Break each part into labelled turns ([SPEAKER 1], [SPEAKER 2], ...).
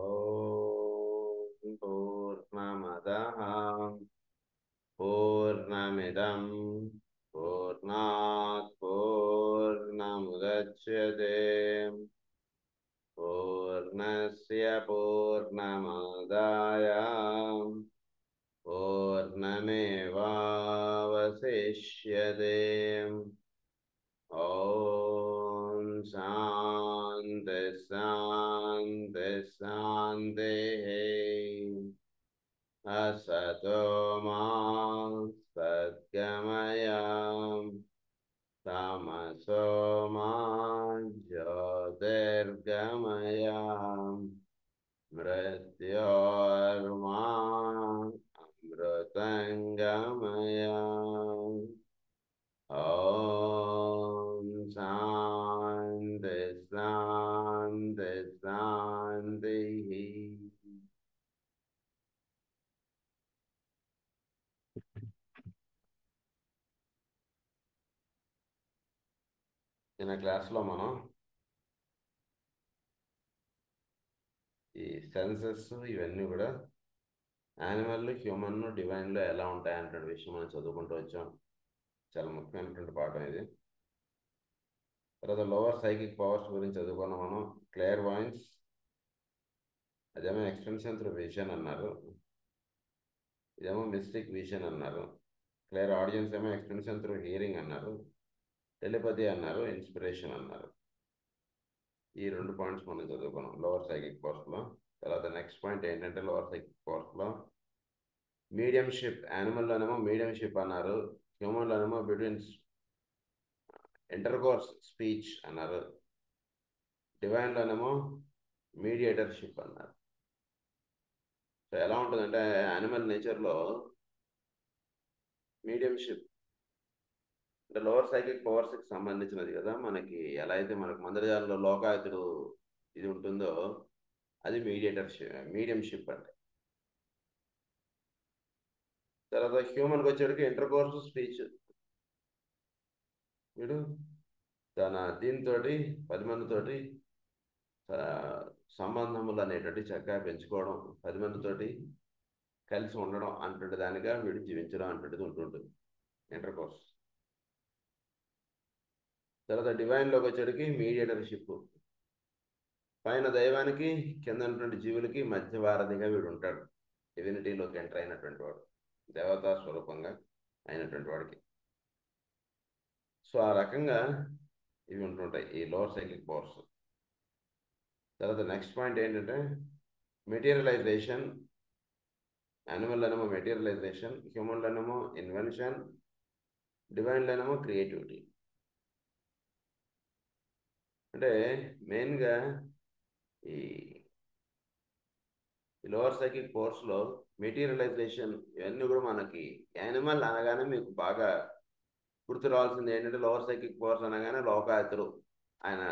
[SPEAKER 1] ఓం పూర్ణమదః పూర్ణమిదం పూర్ణాత్ పూర్ణముదచ్యతే పూర్ణస్య పూర్ణమాదాయ పూర్ణమేవావశిష్యతే. ఓం శాంతి శాంతి శాంతి. असतो मा सद्गमय तमसो मा ज्योतिर्गमय मृत्योर्मा अमृतंगमय. ॐ शान्ति शान्ति शान्तिः. నిన్న క్లాస్లో మనం ఈ సెన్సెస్ ఇవన్నీ కూడా యానిమల్, హ్యూమన్, డివైన్లో ఎలా ఉంటాయన్నటువంటి విషయం మనం చదువుకుంటూ వచ్చాం. చాలా ముఖ్యమైనటువంటి పాఠం ఇది. తర్వాత లోవర్ సైకిక్ పవర్స్ గురించి చదువుకున్నాం మనం. క్లియర్ వాయిన్స్, అదేమో ఎక్స్టెన్షన్ త్రూ విజన్ అన్నారు, ఇదేమో మిస్టిక్ విజన్ అన్నారు. క్లియర్ ఆడియన్స్ ఏమో ఎక్స్టెన్షన్ త్రూ హియరింగ్ అన్నారు, టెలిపతి అన్నారు, ఇన్స్పిరేషన్ అన్నారు. ఈ 2 పాయింట్స్ మనం చదువుకున్నాం లోవర్ సైకిక్ పవర్స్లో. తర్వాత నెక్స్ట్ పాయింట్ ఏంటంటే లోవర్ సైకిక్ పవర్స్లో మీడియంషిప్, యానిమల్లోనేమో మీడియంషిప్ అన్నారు, హ్యూమన్లోనేమో బిట్వీన్ ఇంటర్కోర్స్ స్పీచ్ అన్నారు, డివైన్లోనేమో మీడియేటర్షిప్ అన్నారు. సో ఎలా ఉంటుందంటే యానిమల్ నేచర్లో మీడియంషిప్ అంటే లోవర్ సైకిక్ పవర్స్కి సంబంధించినది కదా. మనకి ఎలా అయితే మనకు మందరజాలంలో లోకాయతుడు ఇది ఉంటుందో అది మీడియంషిప్ అంటే. తర్వాత హ్యూమన్కి వచ్చేటికి ఇంటర్కోర్స్ స్పీచ్. వీడు తన దీంతో 10 మందితోటి సంబంధములు అనేటువంటి చక్కగా పెంచుకోవడం, 10 మందితోటి కలిసి ఉండడం అంటుండే దానిగా వీడు జీవించడం అంటుండేది ఉంటుంటుంది ఇంటర్కోర్స్. తర్వాత డివైన్లోకి వచ్చేటికి మీడియేటర్షిప్. పైన దైవానికి కింద ఉన్నటువంటి జీవులకి మధ్యవారధిగా వీడు ఉంటాడు. డివినిటీలోకి ఎంటర్ అయినటువంటి వాడు, దేవతా స్వరూపంగా అయినటువంటి వాడికి. సో ఆ రకంగా ఇవి ఉంటుంటాయి ఈ లోవర్ సైకిక్ పవర్స్. తర్వాత నెక్స్ట్ పాయింట్ ఏంటంటే మెటీరియలైజేషన్. యానిమల్లోనేమో మెటీరియలైజేషన్, హ్యూమన్లోనేమో ఇన్వెన్షన్, డివైన్లోనేమో క్రియేటివిటీ. అంటే మెయిన్గా ఈ లోవర్ సైకిక్ పవర్స్లో మెటీరియలైజేషన్ ఇవన్నీ కూడా మనకి యానిమల్ అనగానే మీకు బాగా గుర్తు రావాల్సింది ఏంటంటే లోవర్ సైకిక్ పవర్స్ అనగానే లోకాయతుడు ఆయన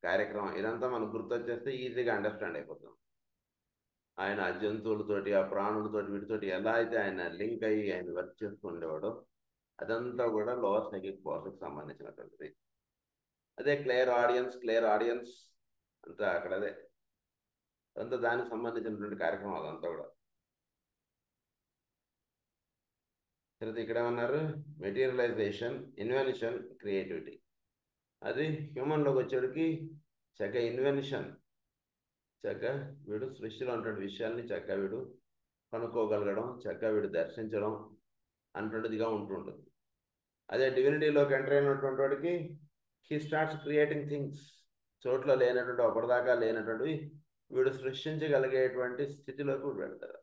[SPEAKER 1] కార్యక్రమం ఇదంతా మనకు గుర్తొచ్చేస్తే ఈజీగా అండర్స్టాండ్ అయిపోతాం. ఆయన ఆ జంతువులతోటి, ఆ ప్రాణులతోటి, వీటితోటి ఎలా అయితే ఆయన లింక్ అయ్యి ఆయన వర్క్ చేస్తూ ఉండేవాడో అదంతా కూడా లోవర్ సైకిక్ పవర్స్కి సంబంధించినటువంటిది. అదే క్లియర్ ఆడియన్స్ అంతా అక్కడ అదే అంతా దానికి సంబంధించినటువంటి కార్యక్రమం అదంతా కూడా. తర్వాత ఇక్కడ ఏమన్నారు మెటీరియలైజేషన్, ఇన్వెన్షన్, క్రియేటివిటీ. అది హ్యూమన్లోకి వచ్చేటికి చక్కగా ఇన్వెన్షన్, చక్కగా వీడు సృష్టిలో ఉన్నటువంటి విషయాల్ని చక్కగా వీడు కనుక్కోగలగడం, చక్కగా వీడు దర్శించడం అన్నటువంటిదిగా ఉంటుంటుంది. అదే డివినిటీలోకి ఎంటర్ అయినటువంటి వాడికి హీ స్టార్ట్స్ క్రియేటింగ్ థింగ్స్. చోట్ల లేనటువంటి, ఒకటిదాకా లేనటువంటివి వీడు సృష్టించగలిగేటువంటి స్థితిలోకి వీడు వెళ్తారు.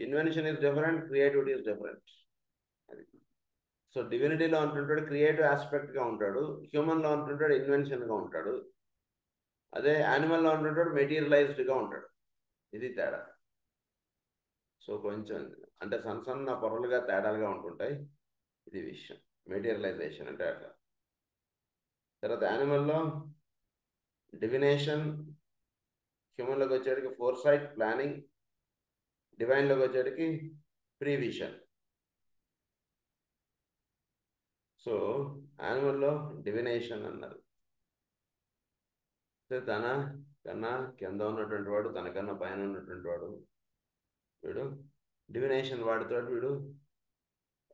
[SPEAKER 1] Invention is different, creativity is different. అది సో డివినిటీలో ఉంటుంటాడు క్రియేటివ్ ఆస్పెక్ట్గా ఉంటాడు, హ్యూమన్లో ఉంటుంటాడు ఇన్వెన్షన్గా ఉంటాడు, అదే యానిమల్లో ఉంటుంటాడు మెటీరియలైజ్డ్గా ఉంటాడు. ఇది తేడా. సో కొంచెం అంటే సన్న పొరలుగా తేడాలుగా ఉంటుంటాయి. ఇది విషయం మెటీరియలైజేషన్ అంటే అట్లా. తర్వాత యానిమల్లో డివినేషన్, హ్యూమన్లోకి వచ్చేటికి ఫోర్సైట్, ప్లానింగ్, డివైన్లోకి వచ్చేటికి ప్రీవిషన్. సో యానిమల్లో డివినేషన్ అన్నారు, తన కన్నా కింద ఉన్నటువంటి వాడు, తనకన్నా పైన ఉన్నటువంటి వాడు, వీడు డివినేషన్ వాడితో వీడు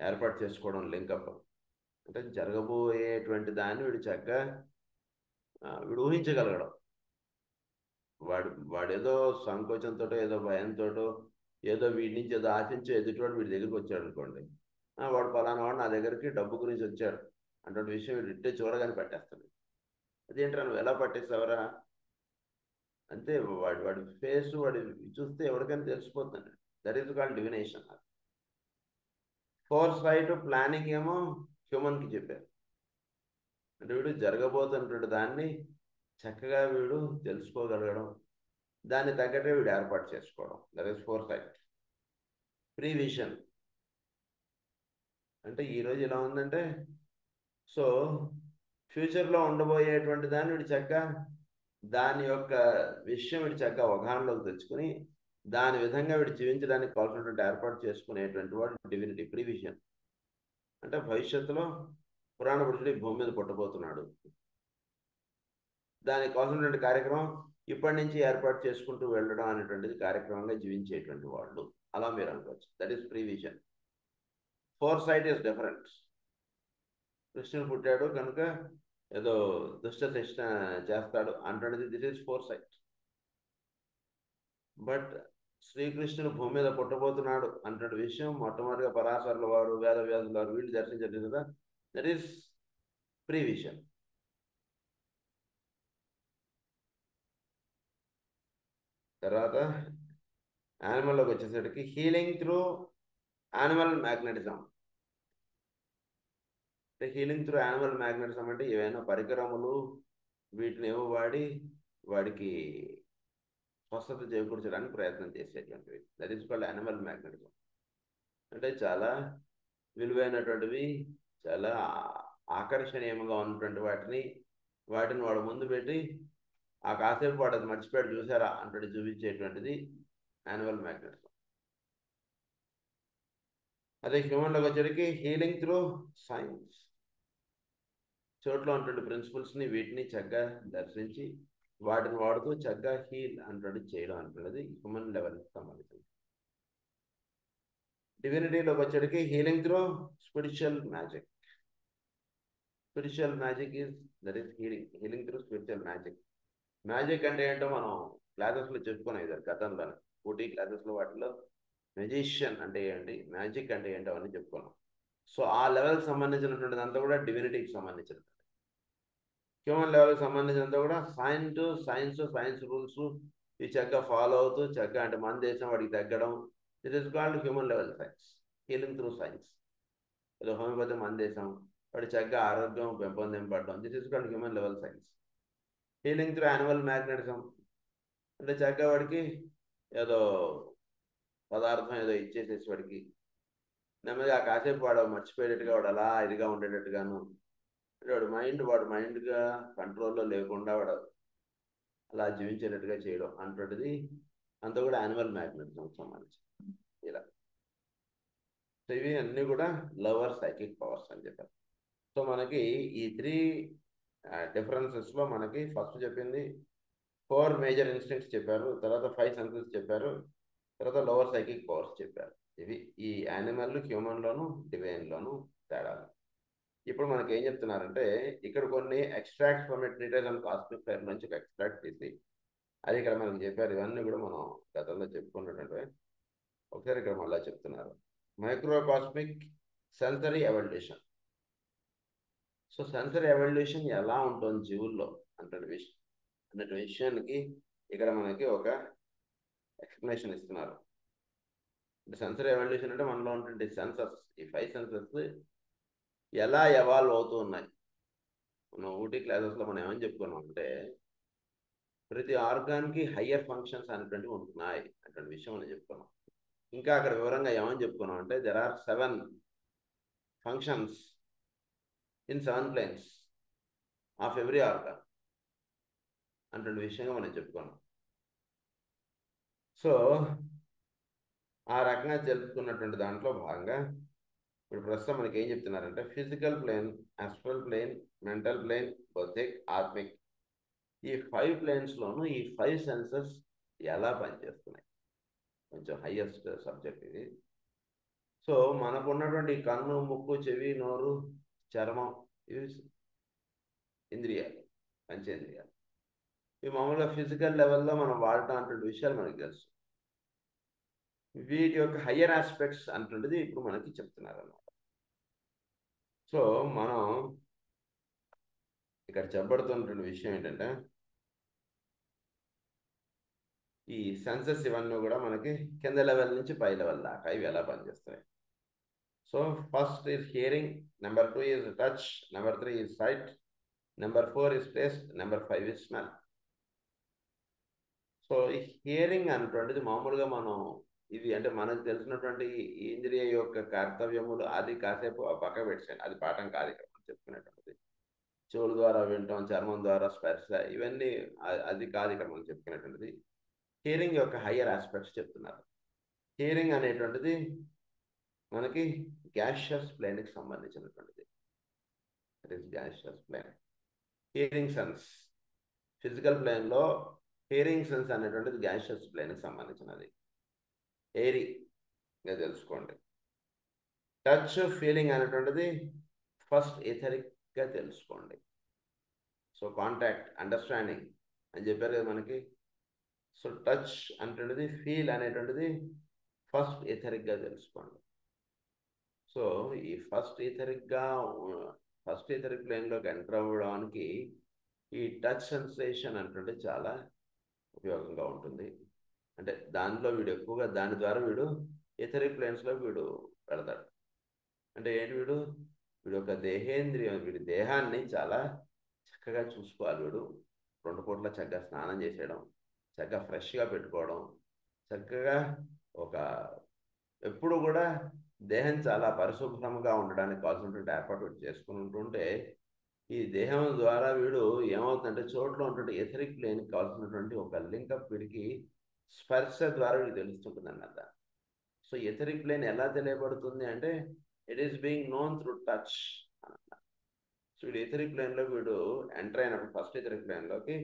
[SPEAKER 1] ఏర్పాటు చేసుకోవడం లింకప్. అంటే జరగబోయేటువంటి దాన్ని వీడు చక్కగా వీడు ఊహించగలగడం. వాడేదో సంకోచంతో, ఏదో భయంతో, ఏదో వీడి నుంచి ఏదో ఆశించే ఎదుటివాడు వీడి దగ్గరికి వచ్చాడు అనుకోండి, వాడు పలానా వాడు నా దగ్గరికి డబ్బు గురించి వచ్చాడు అటువంటి విషయం వీడు ఇట్టే చూడగానే పట్టేస్తాడు. అదేంట్రా నువ్వు ఎలా పట్టేస్తావరా అంటే వాడి ఫేస్ వాడి చూస్తే ఎవరికైనా తెలిసిపోతుంది. That is called divination. Foresight planning ఏమో హ్యూమన్కి చెప్పారు. అంటే వీడు జరగబోతున్నటువంటి దాన్ని చక్కగా వీడు తెలుసుకోగలగడం, దాన్ని తగ్గట్టే వీడు ఏర్పాటు చేసుకోవడం. That is foresight. Prevision అంటే ఈరోజు ఇలా ఉందంటే సో ఫ్యూచర్లో ఉండబోయేటువంటి దాన్ని వీడు చక్కగా దాని యొక్క విషయం వీడు చక్కగా అవగాహనలోకి తెచ్చుకుని దాని విధంగా వీడు జీవించడానికి కావాల్సినటువంటి ఏర్పాటు చేసుకునేటువంటి వాడు డివినిటీ. ప్రీవిజన్ అంటే భవిష్యత్తులో పురాణ పురుషుడు భూమి మీద పుట్టబోతున్నాడు, దానికి కావాల్సినటువంటి కార్యక్రమం ఇప్పటి నుంచి ఏర్పాటు చేసుకుంటూ వెళ్ళడం అనేటువంటిది కార్యక్రమంగా జీవించేటువంటి వాళ్ళు, అలా మీరు అనుకోవచ్చు. That is prevision. Foresight is different. కృష్ణుడు పుట్టాడు కనుక ఏదో దుష్ట శిక్షణ చేస్తాడు అంటున్నది, this is foresight. But శ్రీకృష్ణుడు భూమి మీద పుట్టబోతున్నాడు అంటున్న విషయం మొట్టమొదటిగా పరాశరుల వారు, వేదవ్యాసుల వారు వీళ్ళు దర్శించారు కదా, దట్ ఈస్ ప్రీవిజన్. తర్వాత యానిమల్లోకి వచ్చేసరికి హీలింగ్ త్రూ యానిమల్ మ్యాగ్నెటిజం. అంటే హీలింగ్ త్రూ యానిమల్ మ్యాగ్నెటిజం అంటే ఏవైనా పరికరములు వీటిని ఏవో వాడి వాడికి స్వస్థత చేకూర్చడానికి ప్రయత్నం చేసేటువంటివి. That is called animal magnetism. అంటే చాలా విలువైనటువంటివి, చాలా ఆకర్షణీయంగా ఉన్నటువంటి వాటిని వాడు ముందు పెట్టి ఆ కాసేపు వాడు అది మర్చిపోయాడు చూసారా అంటే చూపించేటువంటిది యానిమల్ మ్యాగ్నెటిజం. అదే హ్యూమన్లోకి వచ్చేసరికి హీలింగ్ త్రూ సైన్స్. చోట్ల ఉన్నటువంటి ప్రిన్సిపల్స్ని వీటిని చక్కగా దర్శించి వాటిని వాడుతూ చక్కగా హీల్ అంటున్నది చేయడం అంటున్నది హ్యూమన్ లెవెల్కి సంబంధించింది. డివినిటీలోకి వచ్చేటికి healing through spiritual magic. Spiritual magic is that is healing through spiritual magic. Magic అంటే ఏంటో మనం క్లాసెస్లో చెప్పుకున్నాం ఇది గతంలో, ఊటీ క్లాసెస్లో వాటిలో మెజిషియన్ అంటే ఏంటి, మ్యాజిక్ అంటే ఏంటో అని చెప్పుకున్నాం. సో ఆ లెవెల్కి సంబంధించినటువంటిది అంతా కూడా డివినిటీకి సంబంధించినది. హ్యూమన్ లెవెల్కి సంబంధించినంత కూడా సైన్స్ రూల్స్ ఈ చక్కగా ఫాలో అవుతూ చక్కగా అంటే మన దేశం వాడికి తగ్గడం, it is called human level science. Healing through science. ఏదో హోమియోపతి మన దేశం వాడి చక్కగా ఆరోగ్యం పెంపొందింపడడం, this is called human level science. Healing through animal magnetism అంటే చక్కగా వాడికి ఏదో పదార్థం ఏదో ఇచ్చేసేసి వాడికి నెమ్మదిగా కాసేపు వాడు మర్చిపోయేటట్టుగా వాడు అలా ఇదిగా ఉండేటట్టుగాను, వాడు మైండ్గా కంట్రోల్లో లేకుండా వాడు అలా జీవించేటట్టుగా చేయడం అంటుంటిది అంతా కూడా యానిమల్ మ్యాగ్నెటిజం సంబంధించి. ఇలా సో ఇవి అన్నీ కూడా లవర్ సైకిక్ పవర్స్ అని చెప్పారు. సో మనకి ఈ 3 డిఫరెన్సెస్లో మనకి ఫస్ట్ చెప్పింది 4 మేజర్ ఇన్స్టింక్ట్స్ చెప్పారు, తర్వాత 5 సెన్సెస్ చెప్పారు, తర్వాత లోవర్ సైకిక్ పవర్స్ చెప్పారు. ఇవి ఈ యానిమల్, హ్యూమన్లోను, డివైన్లోను తేడాలు. ఇప్పుడు మనకి ఏం చెప్తున్నారంటే ఇక్కడ కొన్ని extract from it treated and cosmic fire నుంచి ఒక ఎక్స్ట్రాక్ట్ తీసి అది ఇక్కడ మనకు చెప్పారు. ఇవన్నీ కూడా మనం గతంలో చెప్పుకున్నటువంటి ఒకసారి ఇక్కడ మళ్ళీ చెప్తున్నారు. Microcosmic sensory evolution. So sensory evolution ఎలా ఉంటుంది జీవుల్లో అనే విషయానికి ఇక్కడ మనకి ఒక ఎక్స్ప్లెనేషన్ ఇస్తున్నారు. సెన్సరీ ఎవల్యూషన్ అంటే మనలో ఉన్నటువంటి సెన్సర్స్, ఈ 5 సెన్సర్స్ ఎలా ఎవాల్వ్ అవుతూ ఉన్నాయి. మనం ఊటీ క్లాసెస్లో మనం ఏమని చెప్పుకున్నాం అంటే ప్రతి ఆర్గాన్కి హయ్యర్ ఫంక్షన్స్ అనేటువంటివి ఉంటున్నాయి అటువంటి విషయం మనం చెప్పుకున్నాం. ఇంకా అక్కడ వివరంగా ఏమని చెప్పుకున్నాం అంటే there are 7 functions in 7 planes of every organ అటువంటి విషయంగా మనం చెప్పుకున్నాం. సో ఆ రకంగా జరుపుకున్నటువంటి దాంట్లో భాగంగా ఇప్పుడు ప్రస్తుతం మనకి ఏం చెప్తున్నారంటే physical plane, astral plane, mental plane, బౌద్ధిక్, ఆత్మిక్ ఈ 5 ప్లేన్స్లోనూ ఈ 5 సెన్సెస్ ఎలా పనిచేస్తున్నాయి, కొంచెం హైయెస్ట్ సబ్జెక్ట్ ఇది. సో మనకున్నటువంటి కన్ను, ముక్కు, చెవి, నోరు, చర్మం, ఇవి ఇంద్రియాలు, పంచేంద్రియాలు. ఇవి మామూలుగా ఫిజికల్ లెవెల్లో మనం వాడటం అటువంటి విషయాలు మనకు తెలుసు. వీటి యొక్క హయ్యర్ ఆస్పెక్ట్స్ అంటుండేది ఇప్పుడు మనకి చెప్తున్నారు అన్నమాట. సో మనం ఇక్కడ చెప్పబడుతున్నటువంటి విషయం ఏంటంటే, ఈ సెన్సెస్ ఇవన్నీ కూడా మనకి కింద లెవెల్ నుంచి పై లెవెల్ దాకా ఇవి ఎలా పనిచేస్తాయి. So first is hearing, number 2 is touch, number 3 is sight, number 4 is taste, number 5 is smell. So ఈ హియరింగ్ అనేటువంటిది మామూలుగా మనం ఇది అంటే మనకు తెలిసినటువంటి ఈ ఇంద్రియ యొక్క కర్తవ్యములు అది కాసేపు ఆ పక్క పెట్టాను, అది పాఠం కాదు ఇక్కడ మనం చెప్పుకునేటువంటిది. చెవుల ద్వారా వినటం, చర్మం ద్వారా స్పర్శ, ఇవన్నీ అది కాదు ఇక్కడ మనం చెప్పుకునేటువంటిది. హియరింగ్ యొక్క హయ్యర్ ఆస్పెక్ట్స్ చెప్తున్నారు. హియరింగ్ అనేటువంటిది మనకి గ్యాషియస్ ప్లేన్కి సంబంధించినటువంటిది. It is gaseous plane. Hearing sense physical ప్లేన్లో హియరింగ్ సెన్స్ అనేటువంటిది గ్యాషియస్ ప్లేన్కి సంబంధించినది. ఏరీగా తెలుసుకోండి. టచ్ ఫీలింగ్ అనేటువంటిది ఫస్ట్ ఎథరిక్గా తెలుసుకోండి. సో కాంటాక్ట్, అండర్స్టాండింగ్ అని చెప్పారు కదా మనకి. సో టచ్ అనేటువంటిది, ఫీల్ అనేటువంటిది ఫస్ట్ ఎథరిక్గా తెలుసుకోండి. సో ఈ ఫస్ట్ ఎథరిక్ ప్లేన్లోకి ఎంటర్ అవ్వడానికి ఈ టచ్ సెన్సేషన్ అంటే చాలా ఉపయోగంగా ఉంటుంది. అంటే దానిలో వీడు ఎక్కువగా దాని ద్వారా వీడు ఎథరిక్ ప్లేన్స్లో వీడు వెళతాడు. అంటే ఏంటి, వీడు ఒక దేహేంద్రియం, వీడి దేహాన్ని చాలా చక్కగా చూసుకోవాలి. వీడు 2 పూట్ల చక్కగా స్నానం చేసేయడం, చక్కగా ఫ్రెష్గా పెట్టుకోవడం, చక్కగా ఒక ఎప్పుడు కూడా దేహం చాలా పరిశుభ్రంగా ఉండడానికి కావాల్సినటువంటి ఏర్పాటు చేసుకుని ఉంటుంటే, ఈ దేహం ద్వారా వీడు ఏమవుతుందంటే చోట్లో ఉన్నటువంటి ఎథరిక్ ప్లేన్కి కావాల్సినటువంటి ఒక లింకప్ వీడికి స్పర్శ ద్వారా వీడికి తెలుస్తుంటుంది అన్నమాట. సో ఎథరిక్ ప్లేన్ ఎలా తెలియబడుతుంది అంటే it is being known through touch అన్నమాట. సో వీడు ఎథరిక్ ప్లేన్లో వీడు ఎంటర్ అయినప్పుడు ఫస్ట్ ఎథరిక్ ప్లేన్లోకి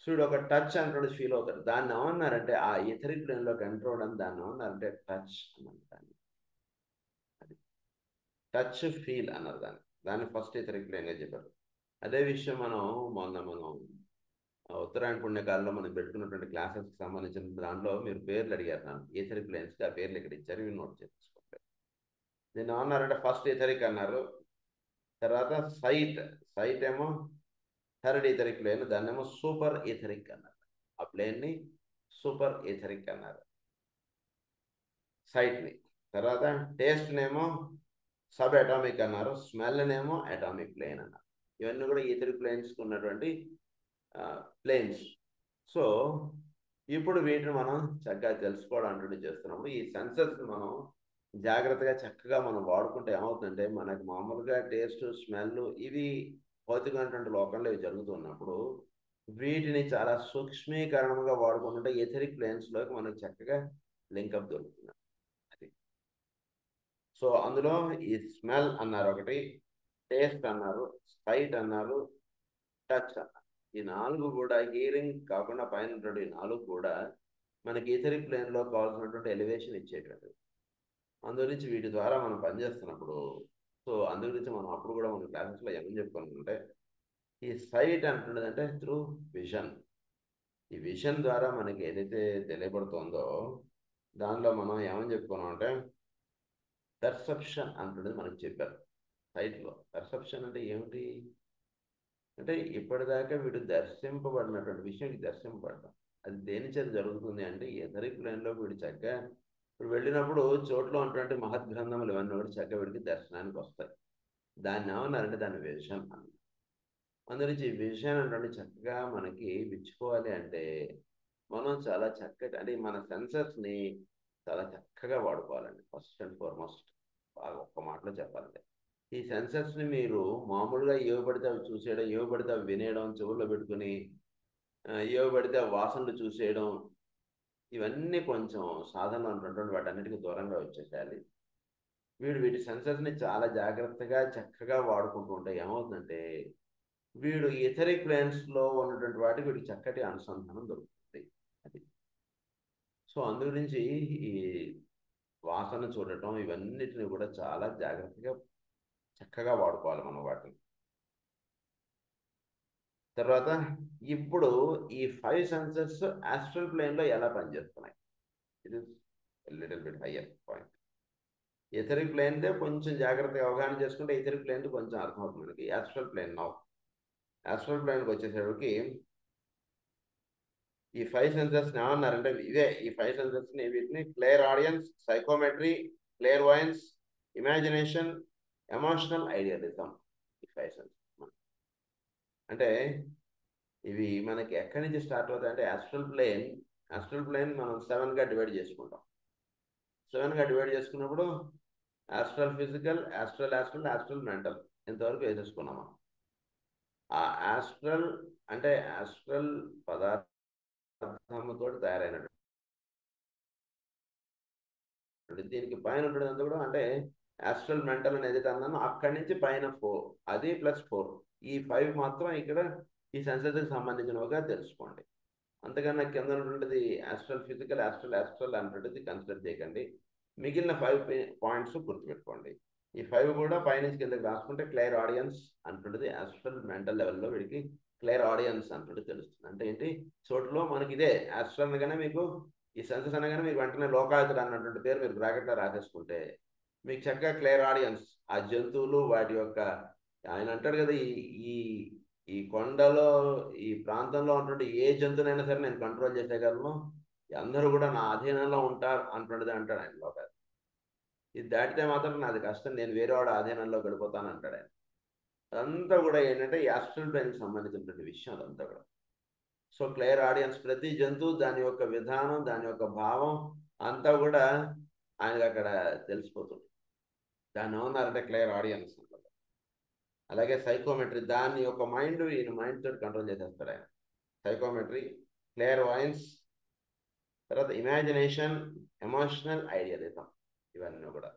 [SPEAKER 1] సో వీడు ఒక టచ్ అంటే ఫీల్ అవుతాడు. దాన్ని ఏమన్నారంటే ఆ ఎథరిక్ ప్లేన్లోకి ఎంటర్ అవ్వడం దాన్ని ఏమన్నారంటే టచ్ అన్నమాట. అది టచ్ ఫీల్ అన్నారు దాన్ని ఫస్ట్ ఎథరిక్ ప్లేన్గా చెప్పారు. అదే విషయం మనం ఉత్తరాయణ పుణ్యకాలంలో మనం పెట్టుకున్నటువంటి క్లాసెస్కి సంబంధించిన దాంట్లో మీరు పేర్లు అడిగారు నన్ను, ఎథరిక్ ప్లేన్స్కి ఆ పేర్లు ఇక్కడ ఇచ్చారు, ఇవి నోట్ చేసుకోండి. దీన్ని ఏమన్నారంటే ఫస్ట్ ఎథరిక్ అన్నారు, తర్వాత సైట్ ఏమో థర్డ్ ఎథరిక్ ప్లేన్, దాన్ని ఏమో సూపర్ ఎథరిక్ అన్నారు. ఆ ప్లేన్ని సూపర్ ఎథరిక్ అన్నారు సైట్ని. తర్వాత టేస్ట్నేమో సబ్ అటామిక్ అన్నారు, స్మెల్నేమో అటామిక్ ప్లేన్ అన్నారు. ఇవన్నీ కూడా ఎథరిక్ ప్లేన్స్కి ఉన్నటువంటి ప్లేన్స్. సో ఇప్పుడు వీటిని మనం చక్కగా తెలుసుకోవడం అంటూ చేస్తున్నప్పుడు ఈ సెన్సర్స్ మనం జాగ్రత్తగా చక్కగా మనం వాడుకుంటే ఏమవుతుందంటే మనకు మామూలుగా టేస్ట్, స్మెల్ ఇవి భౌతికమైనటువంటి లోకంలో ఇవి జరుగుతున్నప్పుడు వీటిని చాలా సూక్ష్మీకరణంగా వాడుకుంటుంటే ఎథరిక్ ప్లేన్స్లోకి మనకు చక్కగా లింకప్ దొరుకుతుంది. అది సో అందులో ఈ స్మెల్ అన్నారు ఒకటి, టేస్ట్ అన్నారు, సైట్ అన్నారు, టచ్ అన్నారు. ఈ 4 కూడా హియరింగ్ కాకుండా పైన 4 కూడా మనకి ఎథరిక్ ప్లేన్లో కావాల్సినటువంటి ఎలివేషన్ ఇచ్చేటువంటివి. అందుగురించి వీటి ద్వారా మనం పనిచేస్తున్నప్పుడు సో అందుగురించి మనం అప్పుడు కూడా మన క్లాసెస్లో ఏమని చెప్పుకుంటుంటే ఈ సైట్ అంటున్నదంటే త్రూ విజన్. ఈ విజన్ ద్వారా మనకి ఏదైతే తెలియబడుతుందో దానిలో మనం ఏమని చెప్పుకున్నాం అంటే పెర్సెప్షన్ అంటున్నది మనకు చెప్పారు. సైట్లో పెర్సెప్షన్ అంటే ఏమిటి అంటే ఇప్పటిదాకా వీడు దర్శింపబడినటువంటి విషయం దర్శింపబడడం, అది దేని చేత జరుగుతుంది అంటే ఎథరిక్ ప్లేన్లో వీడు చక్కగా ఇప్పుడు వెళ్ళినప్పుడు చోట్లో ఉన్నటువంటి మహత్ గ్రంథములు ఇవన్నీ కూడా చక్కగా వీడికి దర్శనానికి వస్తాయి. దాన్ని ఏమన్నారంటే దాన్ని విజన్ అన్నారు. అందుగురించి విజన్ అంటే చక్కగా మనకి విచ్చుకోవాలి అంటే మనం చాలా చక్కగా అంటే మన సెన్సర్స్ని చాలా చక్కగా వాడుకోవాలండి. ఫస్ట్ అండ్ ఫార్మోస్ట్ బాగా ఒక్క మాటలో చెప్పాలంటే ఈ సెన్సర్స్ని మీరు మామూలుగా ఏవి పడితే అవి చూసేయడం, ఏవి పడితే అవి వినేయడం, చెవుల్లో పెట్టుకుని ఏవి పడితే ఆ వాసనలు చూసేయడం, ఇవన్నీ కొంచెం సాధనలో ఉన్నటువంటి వాటన్నిటికీ దూరంగా వచ్చేసేయాలి. వీటి సెన్సర్స్ని చాలా జాగ్రత్తగా చక్కగా వాడుకుంటూ ఉంటే ఏమవుతుందంటే వీడు ఇథరిక్ ప్లేన్స్లో ఉన్నటువంటి వాటికి వీడికి చక్కటి అనుసంధానం దొరుకుతుంది. అది సో అందు గురించి ఈ వాసన చూడటం ఇవన్నిటిని కూడా చాలా జాగ్రత్తగా చక్కగా వాడుకోవాలి మనం వాటిని. తర్వాత ఇప్పుడు ఈ 5 సెన్సెస్ ఆస్ట్రల్ ప్లేన్లో ఎలా పనిచేస్తున్నాయి, ఇది little bit higher point. Etheric ప్లేన్దే కొంచెం జాగ్రత్తగా అవగాహన చేసుకుంటే ఇథరిక్ ప్లేన్ కొంచెం అర్థమవుతుంది మనకి. ఆస్ట్రల్ ప్లేన్ ఆస్ట్రల్ ప్లేన్కి వచ్చేసరికి ఈ 5 సెన్సెస్ ఏమన్నారంటే ఇదే ఈ 5 సెన్సెస్ని వీటిని clear audience, psychometry, clear veins, imagination, emotional idealism. ఈ 5 సెన్సెస్ అంటే ఇవి మనకి ఎక్కడి నుంచి స్టార్ట్ అవుతాయి అంటే ఆస్ట్రల్ ప్లేన్ మనం 7గా డివైడ్ చేసుకుంటాం. 7గా డివైడ్ చేసుకున్నప్పుడు ఆస్ట్రల్ ఫిజికల్, ఆస్ట్రల్ మెంటల్ ఇంతవరకు వేసేసుకున్నాము. ఆ ఆస్ట్రల్ అంటే ఆస్ట్రల్ పదార్థంతో తయారైనటువంటి, దీనికి పైన ఉండేదంతా కూడా అంటే ఆస్ట్రల్ మెంటల్ అనేది అన్నాను, అక్కడి నుంచి పైన 4 అది +4 ఈ 5 మాత్రం ఇక్కడ ఈ సెన్సెస్కి సంబంధించినవిగా తెలుసుకోండి. అంతకన్నా కింద ఉన్నటువంటిది ఆస్ట్రల్ ఫిజికల్, ఆస్ట్రల్ అనేటువంటిది కన్సిడర్ చేయకండి. మిగిలిన 5 పాయింట్స్ గుర్తుపెట్టుకోండి. ఈ 5 కూడా పైనుంచి కిందకి రాసుకుంటే క్లియర్ ఆడియన్స్ అంటుండేది ఆస్ట్రల్ మెంటల్ లెవెల్లో వీడికి క్లియర్ ఆడియన్స్ అంటుండే తెలుస్తుంది. అంటే ఏంటి, చోటులో మనకి ఇదే ఆస్ట్రల్ అనగానే మీకు ఈ సెన్సెస్ అనగానే మీకు వెంటనే లోకాయుతుడు అన్నటువంటి పేరు మీరు బ్రాకెట్లో రాసేసుకుంటే మీకు చక్కగా క్లియర్ ఆడియన్స్ ఆ జంతువులు వాటి యొక్క, ఆయన అంటాడు కదా ఈ ఈ కొండలో ఈ ప్రాంతంలో ఉన్నటువంటి ఏ జంతువునైనా సరే నేను కంట్రోల్ చేసేయగలను, అందరూ కూడా నా అధీనంలో ఉంటారు అంటున్నది అంటాడు ఆయన లోకాయుతుడు. ఇది దాటితే మాత్రం నాది కష్టం, నేను వేరే వాడు అధీనంలో గడిపోతాను అంటాడు ఆయన. అదంతా కూడా ఏంటంటే ఈ ఆస్ట్రల్ ప్లేన్కి సంబంధించినటువంటి విషయం అదంతా కూడా. సో క్లియర్ ఆడియన్స్ ప్రతి జంతువు దాని యొక్క విధానం, దాని యొక్క భావం అంతా కూడా ఆయనకు అక్కడ తెలిసిపోతుంది. దాన్ని ఏమన్నారంటే క్లియర్ ఆడియన్స్ అన్నమాట. అలాగే సైకోమెట్రీ, దాని యొక్క మైండ్ ఈయన మైండ్ తోటి కంట్రోల్ చేసేస్తాడు ఆయన. సైకోమెట్రీ, క్లియర్ వాయిన్స్, తర్వాత ఇమాజినేషన్, ఎమోషనల్ ఐడియలిజం, ఇవన్నీ కూడా.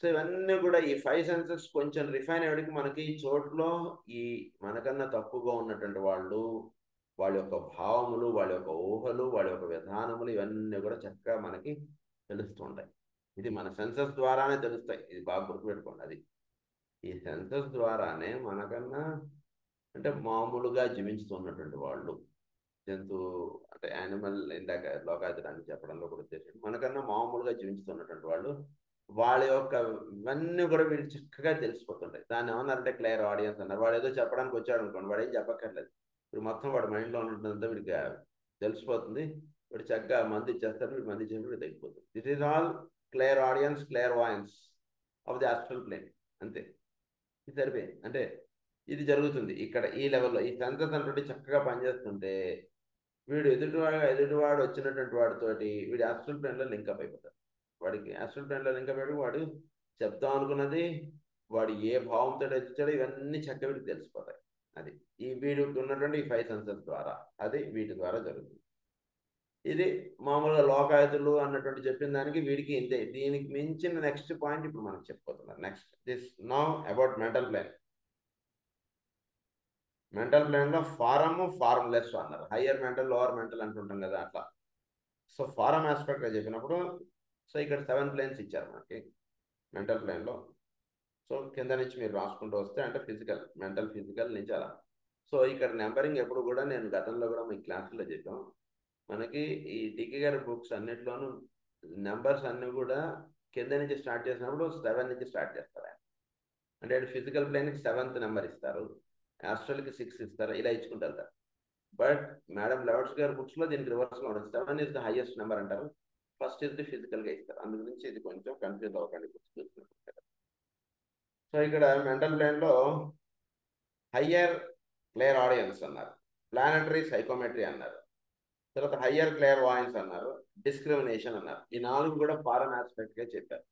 [SPEAKER 1] సో ఇవన్నీ కూడా ఈ 5 సెన్సెస్ కొంచెం రిఫైన్ అయ్యేటికి మనకి చోట్లో ఈ మనకన్నా తక్కువగా ఉన్నటువంటి వాళ్ళు, వాళ్ళ యొక్క భావములు, వాళ్ళ యొక్క ఊహలు, వాళ్ళ యొక్క విధానములు ఇవన్నీ కూడా చక్కగా మనకి తెలుస్తుంటాయి. ఇది మన సెన్సెస్ ద్వారానే తెలుస్తాయి, ఇది బాగా గుర్తుపెట్టుకోండి. అది ఈ సెన్సెస్ ద్వారానే మనకన్నా అంటే మామూలుగా జీవించుతున్నటువంటి వాళ్ళు, జంతువు అంటే యానిమల్, ఇందాక లోకాయుతాన్ని చెప్పడంలో కూడా ఉద్దేశం మనకన్నా మామూలుగా జీవించుతున్నటువంటి వాళ్ళు, వాళ్ళ యొక్క ఇవన్నీ కూడా వీడికి చక్కగా తెలిసిపోతుంటాయి. దాన్ని ఏమన్నారంటే క్లియర్ ఆడియన్స్ అన్నారు. వాడు ఏదో చెప్పడానికి వచ్చాడు అనుకోండి, వాడు ఏం చెప్పక్కర్లేదు, ఇప్పుడు మొత్తం వాడు మైండ్లో ఉన్నదంతా వీడికి తెలిసిపోతుంది. వీడు చక్కగా మంది ఇచ్చేస్తాడు, వీడు మంది ఇచ్చేసి వీడు తగ్గిపోతుంది. This is all clairaudience, clairvoyance of the astral plane. అంతే, ఇది సరిపోయింది. అంటే ఇది జరుగుతుంది ఇక్కడ ఈ లెవెల్లో. ఈ సెన్సెస్ అంటే చక్కగా పనిచేస్తుంటే వీడు ఎదుటివాడు వచ్చినటువంటి వాడితోటి వీడి ఆస్ట్రల్ ప్లేన్లో లింకప్ అయిపోతాడు. వాడికి ఆస్ట్రల్ ప్లేన్లో లింకప్ అయ్యి వాడు చెప్తాం అనుకున్నది, వాడు ఏ భావంతో వచ్చాడో ఇవన్నీ చక్కగా వీడికి తెలిసిపోతాయి. అది ఈ వీడికి ఉన్నటువంటి ఈ 5 సెన్సెస్ ద్వారా, అది వీటి ద్వారా జరుగుతుంది. ఇది మామూలుగా లోకాయుతులు అన్నటువంటి చెప్పిన దానికి వీడికి ఇంతే. దీనికి మించిన నెక్స్ట్ పాయింట్ ఇప్పుడు మనం చెప్పుకోతున్నాం. Next this now about mental plane. Mental ప్లేన్లో ఫారమ్, ఫార్మ్లెస్ అన్నారు. హయ్యర్ మెంటల్, లోవర్ మెంటల్ అంటుంటాం కదా అట్లా. సో ఫారమ్ ఆస్పెక్ట్గా చెప్పినప్పుడు సో ఇక్కడ 7 ప్లేన్స్ ఇచ్చారు మనకి మెంటల్ ప్లేన్లో. సో కింద నుంచి మీరు రాసుకుంటూ వస్తే అంటే ఫిజికల్, మెంటల్ ఫిజికల్ నుంచి అలా. సో ఇక్కడ నెంబరింగ్ ఎప్పుడు కూడా నేను గతంలో కూడా మీ క్లాసులో చెప్పాం, మనకి ఈ డికే గారి బుక్స్ అన్నిట్లోనూ నెంబర్స్ అన్నీ కూడా కింద నుంచి స్టార్ట్ చేసినప్పుడు 7 నుంచి స్టార్ట్ చేస్తారు ఆయన. అంటే ఫిజికల్ ప్లేన్కి 7th నెంబర్ ఇస్తారు, ఆస్ట్రల్కి 6 ఇస్తారు, ఇలా ఇచ్చుకుంటారు. బట్ మేడం లెవర్ట్స్ గారి బుక్స్లో దీనికి రివర్స్గా ఉంటుంది. 7 ఇస్ ద హైయెస్ట్ నెంబర్ అంటారు, ఫస్ట్ ఇస్ ది ఫిజికల్గా ఇస్తారు. అందు గురించి ఇది కొంచెం కన్ఫ్యూజ్ అవ్వకండి బుక్స్ చూసుకుంటారు. సో ఇక్కడ మెంటల్ ప్లేన్లో హయ్యర్ క్లియర్ ఆడియన్స్ అన్నారు, ప్లానటరీ సైకోమెట్రీ అన్నారు, తర్వాత హయ్యర్ క్లియర్ వాయిన్స్ అన్నారు, డిస్క్రిమినేషన్ అన్నారు. ఈ 4 కూడా ఫారెన్ ఆస్పెక్ట్గా చెప్పారు.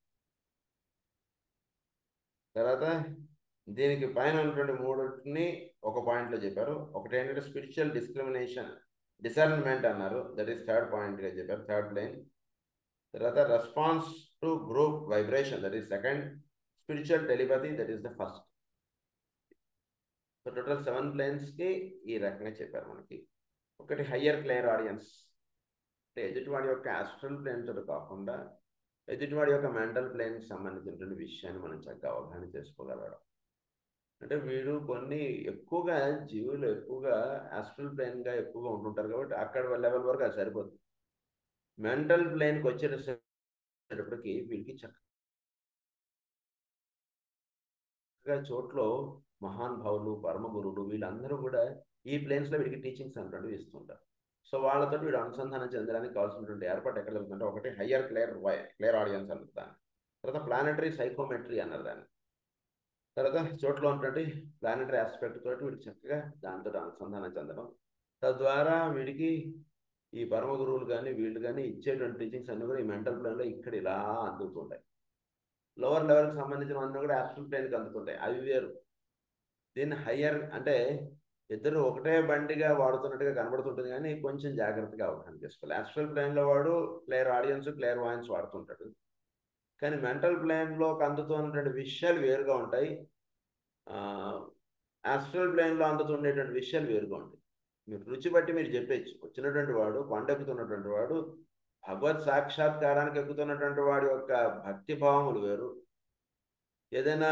[SPEAKER 1] తర్వాత దీనికి పైన ఉన్నటువంటి 3ని ఒక పాయింట్లో చెప్పారు. ఒకటి ఏంటంటే స్పిరిచువల్ డిస్క్రిమినేషన్, డిసర్న్మెంట్ అన్నారు, దట్ ఈస్ 3rd పాయింట్గా చెప్పారు, 3rd ప్లేన్. తర్వాత response to group vibration, that is 2nd. Spiritual telepathy, that is the 1st. So total 7 ప్లేన్స్కి ఈ రకంగా చెప్పారు మనకి. ఒకటి హయ్యర్ క్లియర్ ఆడియన్స్, అంటే ఎదుటివాడి యొక్క ఆస్ట్రల్ ప్లేన్తో కాకుండా ఎదుటివాడి యొక్క మెంటల్ ప్లేన్కి సంబంధించినటువంటి విషయాన్ని మనం చక్కగా అవగాహన చేసుకోగలగడం. అంటే వీడు కొన్ని ఎక్కువగా జీవులు ఎక్కువగా ఆస్ట్రల్ ప్లేన్గా ఎక్కువగా ఉంటుంటారు కాబట్టి అక్కడ లెవెల్ వరకు అది సరిపోతుంది. మెంటల్ ప్లేన్కి వచ్చేటప్పటికి వీడికి చక్కగా చోట్లో మహానుభావులు పరమ గురువులు వీళ్ళందరూ కూడా ఈ ప్లేన్స్లో వీడికి టీచింగ్స్ అంటూ ఇస్తుంటారు. సో వాళ్ళతో వీడు అనుసంధానం చెందడానికి కావాల్సినటువంటి ఏర్పాటు ఎక్కడ జరుగుతుందంటే ఒకటి హయ్యర్ క్లియర్ ఆడియన్స్ అన్నారు దాన్ని, తర్వాత ప్లానటరీ సైకోమెట్రీ అన్నారు దాన్ని, తర్వాత చోట్ల ఉన్నటువంటి ప్లానటరీ ఆస్పెక్ట్ తోటి వీడికి చక్కగా దాంతో అనుసంధానం చెందడం, తద్వారా వీడికి ఈ పరమ గురువులు కానీ వీళ్ళు కానీ ఇచ్చేటువంటి టీచింగ్స్ అన్నీ కూడా ఈ మెంటల్ ప్లేన్లో ఇక్కడ ఇలా అందుతుంటాయి. లోవర్ లెవెల్కి సంబంధించిన అన్నీ కూడా యాస్ట్రల్ ప్లేన్కి అందుతుంటాయి, అవి వేరు. దీన్ని హయ్యర్ అంటే ఇద్దరు ఒకటే బండిగా వాడుతున్నట్టుగా కనబడుతుంటుంది కానీ కొంచెం జాగ్రత్తగా అవగాహన చేసుకోవాలి. యాస్ట్రల్ ప్లేన్లో వాడు క్లియర్ ఆడియన్స్ క్లియర్ వాయిన్స్ వాడుతుంటాడు, కానీ మెంటల్ ప్లేన్లోకి అందుతున్నటువంటి విషయాలు వేరుగా ఉంటాయి, ఆస్ట్రల్ ప్లేన్లో అందుతుండేటువంటి విషయాలు వేరుగా ఉంటాయి. మీరు రుచి బట్టి మీరు చెప్పచ్చు. వచ్చినటువంటి వాడు కొండెక్కుతున్నటువంటి వాడు భగవత్ సాక్షాత్కారానికి ఎక్కుతున్నటువంటి వాడి యొక్క భక్తి భావములు వేరు, ఏదైనా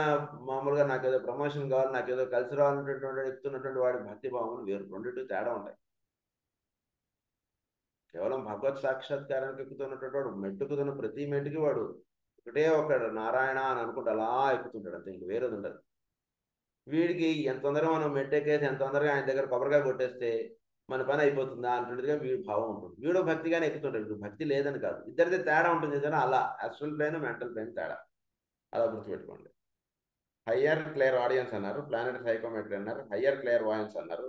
[SPEAKER 1] మామూలుగా నాకు ఏదో ప్రమోషన్ కావాలి నాకు ఏదో కలిసి రావాలనేటువంటి ఎక్కుతున్నటువంటి వాడి భక్తి భావములు వేరు, రెండింటి తేడా ఉంటాయి. కేవలం భగవత్ సాక్షాత్కారానికి ఎక్కుతున్నటువంటి వాడు మెట్టుకుతున్న ప్రతి మెట్టుకి వాడు ఒకటే ఒక నారాయణ అని అనుకుంటే అలా ఎక్కుతుంటాడు అంతే, ఇంక వేరేది ఉండదు. వీడికి ఎంత తొందరగా మనం మెట్టెక్కేసి ఎంత తొందరగా ఆయన దగ్గర కొబ్బరికాయ కొట్టేస్తే మన పని అయిపోతుందా అంటుండేదిగా వీడి భావం ఉంటుంది. వీడు భక్తిగానే ఎక్కుతుంటాడు, వీడు భక్తి లేదని కాదు, ఇద్దరిది తేడా ఉంటుంది ఏదైనా అలా యాస్ట్రల్ ప్లేన్ మెంటల్ ప్లేన్ తేడా, అలా గుర్తుపెట్టుకోండి. హయ్యర్ క్లియర్ ఆడియన్స్ అన్నారు, ప్లానెటరీ సైకోమెట్రీ అన్నారు, హయ్యర్ క్లియర్ వాయన్స్ అన్నారు,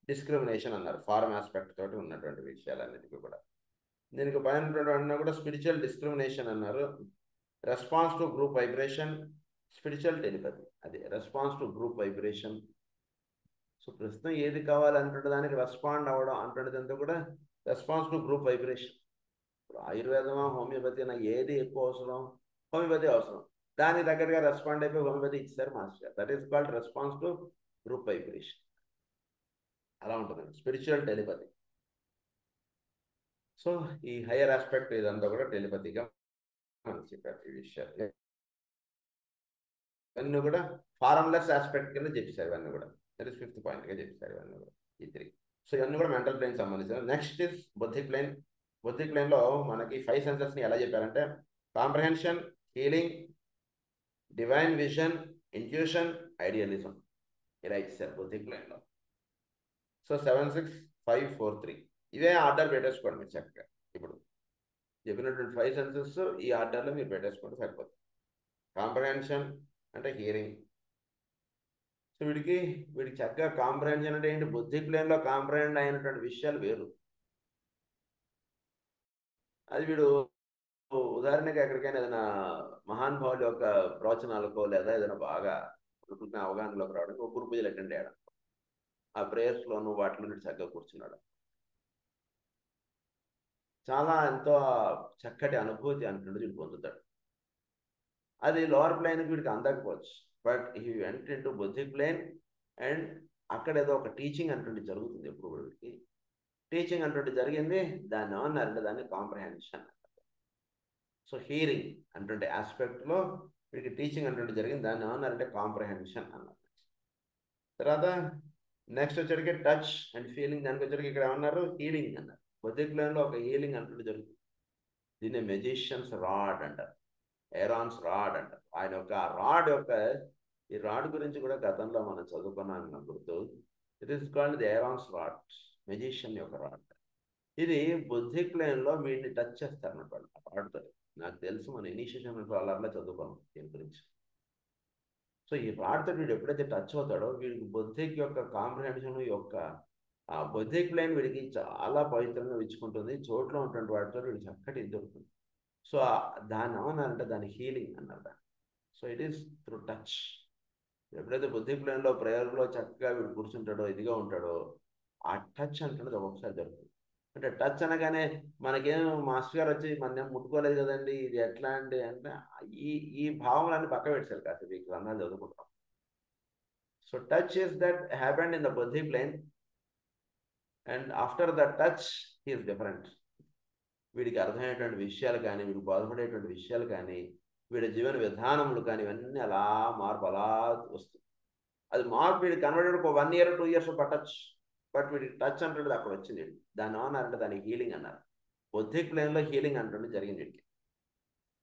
[SPEAKER 1] డిస్క్రిమినేషన్ అన్నారు, ఫార్మ్ ఆస్పెక్ట్ తోటి ఉన్నటువంటి విషయాలన్నిటికీ కూడా. దీనికి పైన కూడా స్పిరిచువల్ డిస్క్రిమినేషన్ అన్నారు, response to group vibration, spiritual telepathy, అది response to group vibration. So ప్రస్తుతం ఏది కావాలంటే దానికి రెస్పాండ్ అవ్వడం అంటుండేదంతా కూడా రెస్పాన్స్ టు గ్రూప్ వైబ్రేషన్. ఇప్పుడు ఆయుర్వేదమా హోమియోపతి నాకు ఏది ఎక్కువ అవసరం, హోమియోపతి అవసరం, దానికి దగ్గరగా రెస్పాండ్ అయిపోయి హోమియోపతి ఇచ్చారు master, that is called response to group vibration. అలా ఉంటుందండి స్పిరిచువల్ టెలిపతి. సో ఈ హైయర్ ఆస్పెక్ట్ ఇదంతా కూడా టెలిపతిగా మనకు చెప్పారు ఈ విషయాలు ఇవన్నీ కూడా ఫారంలెస్ ఆస్పెక్ట్ కింద చెప్పేశారు ఇవన్నీ కూడా, దట్ ఈస్ 5th పాయింట్గా చెప్పేశారు ఇవన్నీ కూడా ఈ 3. సో ఇవన్నీ కూడా మెంటల్ ప్లేన్ సంబంధించిన. Next is buddhic plane. Buddhic ప్లేన్లో మనకి 5 సెన్సెస్ని ఎలా చెప్పారంటే comprehension, healing, divine vision, intuition, idealism, ఇలా ఇచ్చారు బుద్ధిక్ ప్లేన్లో. సో 7, 6, 5, 4, 3 ఇవే ఆర్డర్ పెట్టేసుకోండి మీరు చక్కగా. ఇప్పుడు చెప్పినటువంటి 5 సెన్సెస్ ఈ ఆర్డర్లో మీరు పెట్టేసుకోండి సరిపోతుంది. కాంప్రహెన్షన్ అంటే హియరింగ్. సో వీడికి చక్కగా కాంప్రహెన్షన్ అంటే ఏంటి, బుద్ధి ప్లేన్లో కాంప్రహెండ్ అయినటువంటి విషయాలు వేరు. అది వీడు ఉదాహరణకి ఎక్కడికైనా ఏదైనా మహానుభావుల యొక్క ప్రవచనాలకో లేదా ఏదైనా బాగా అవగాహనలోకి రావడానికి ఒక గురు పూజలు అటెండ్ అయ్యాడు, ఆ ప్రేయర్స్లోనూ వాటిలో చక్కగా కూర్చున్నాడు, చాలా ఎంతో చక్కటి అనుభూతి అంటుండే వీడు పొందుతాడు. అది లోవర్ ప్లేన్ వీడికి అందకపోవచ్చు, బట్ హీ వెంట ఇంటూ బుద్ధిక్ ప్లేన్ అండ్ అక్కడ ఏదో ఒక టీచింగ్ అంటుండే జరుగుతుంది. ఎప్పుడు వీడికి టీచింగ్ అంటుంటే జరిగింది, దాన్ని ఏమన్నారంటే దాన్ని కాంప్రహెన్షన్. సో హీరింగ్ అంటుంటే ఆస్పెక్ట్లో వీడికి టీచింగ్ అంటుంటే జరిగింది, దాన్ని ఏమన్నారంటే కాంప్రహెన్షన్ అన్నారు. తర్వాత నెక్స్ట్ వచ్చేటికి టచ్ అండ్ ఫీలింగ్, దానికి వచ్చేటికి ఇక్కడ ఏమన్నారు హీలింగ్ అన్నారు. బుద్ధిక్ ప్లేన్లో ఒక హీలింగ్ అంటుంటే జరుగుతుంది, దీన్ని మెజిషియన్స్ రాడ్ అంటారు, ఏరాన్స్ రాడ్ అంటారు. ఆయన యొక్క రాడ్ యొక్క ఈ రాడ్ గురించి కూడా గతంలో మనం చదువుకున్నాం గుర్తు. It is called the Aaron's rod, magician యొక్క రాడ్. ఇది బుద్ధి ప్లేన్లో వీడిని టచ్ చేస్తారన్నమాట వాళ్ళు ఆ రాడ్తో. నాకు తెలుసు మన ఇనిషియేషన్ వాళ్ళ చదువుకున్నాం దీని గురించి. సో ఈ రాడ్తో వీడు ఎప్పుడైతే టచ్ అవుతాడో వీడికి బుద్ధికి యొక్క కాంప్రహెన్షన్ యొక్క ఆ బుద్ధిక్ ప్లేన్ వీడికి చాలా పవిత్రంగా విచ్చుకుంటుంది, చోట్ల ఉన్నటువంటి వాటితో వీడికి చక్కటి ఇది దొరుకుతుంది. సో దాన్ని ఏమన్నారంటే దాన్ని హీలింగ్ అన్నారు దాన్ని. So it is through touch. ఎప్పుడైతే బుద్ధి ప్లేన్లో ప్రేయర్లో చక్కగా వీడు కూర్చుంటాడో ఇదిగా ఉంటాడో ఆ టచ్ అంటున్నది ఒక్కొక్కసారి జరుగుతుంది. అంటే టచ్ అనగానే మనకేం మాస్టర్ గారు వచ్చి మన ముట్టుకోలేదు కదండి ఇది ఎట్లా అంటే ఈ ఈ భావనలన్నీ పక్క పెట్టారు కాదు ఈ గ్రంథాలు చదువుకుంటాం. So touch is that happened in the buddhi plane, and after the touch, he is different. వీడికి అర్థమయ్యేటువంటి విషయాలు కానీ, వీడికి బాధపడేటువంటి విషయాలు కానీ, వీడి జీవన విధానములు కానీ, ఇవన్నీ అలా మార్పు అలా వస్తుంది. అది మార్పు వీడికి కన్వర్టెడ్ ఒక 1 year 2 years పట్టచ్చు. బట్ వీడికి టచ్ అంటుండేది అక్కడ వచ్చింది. దాన్ని ఏమన్నారంటే దానికి హీలింగ్ అన్నారు. బౌద్ధిక్ ప్లేన్లో హీలింగ్ అంటుండే జరిగింది వీడికి.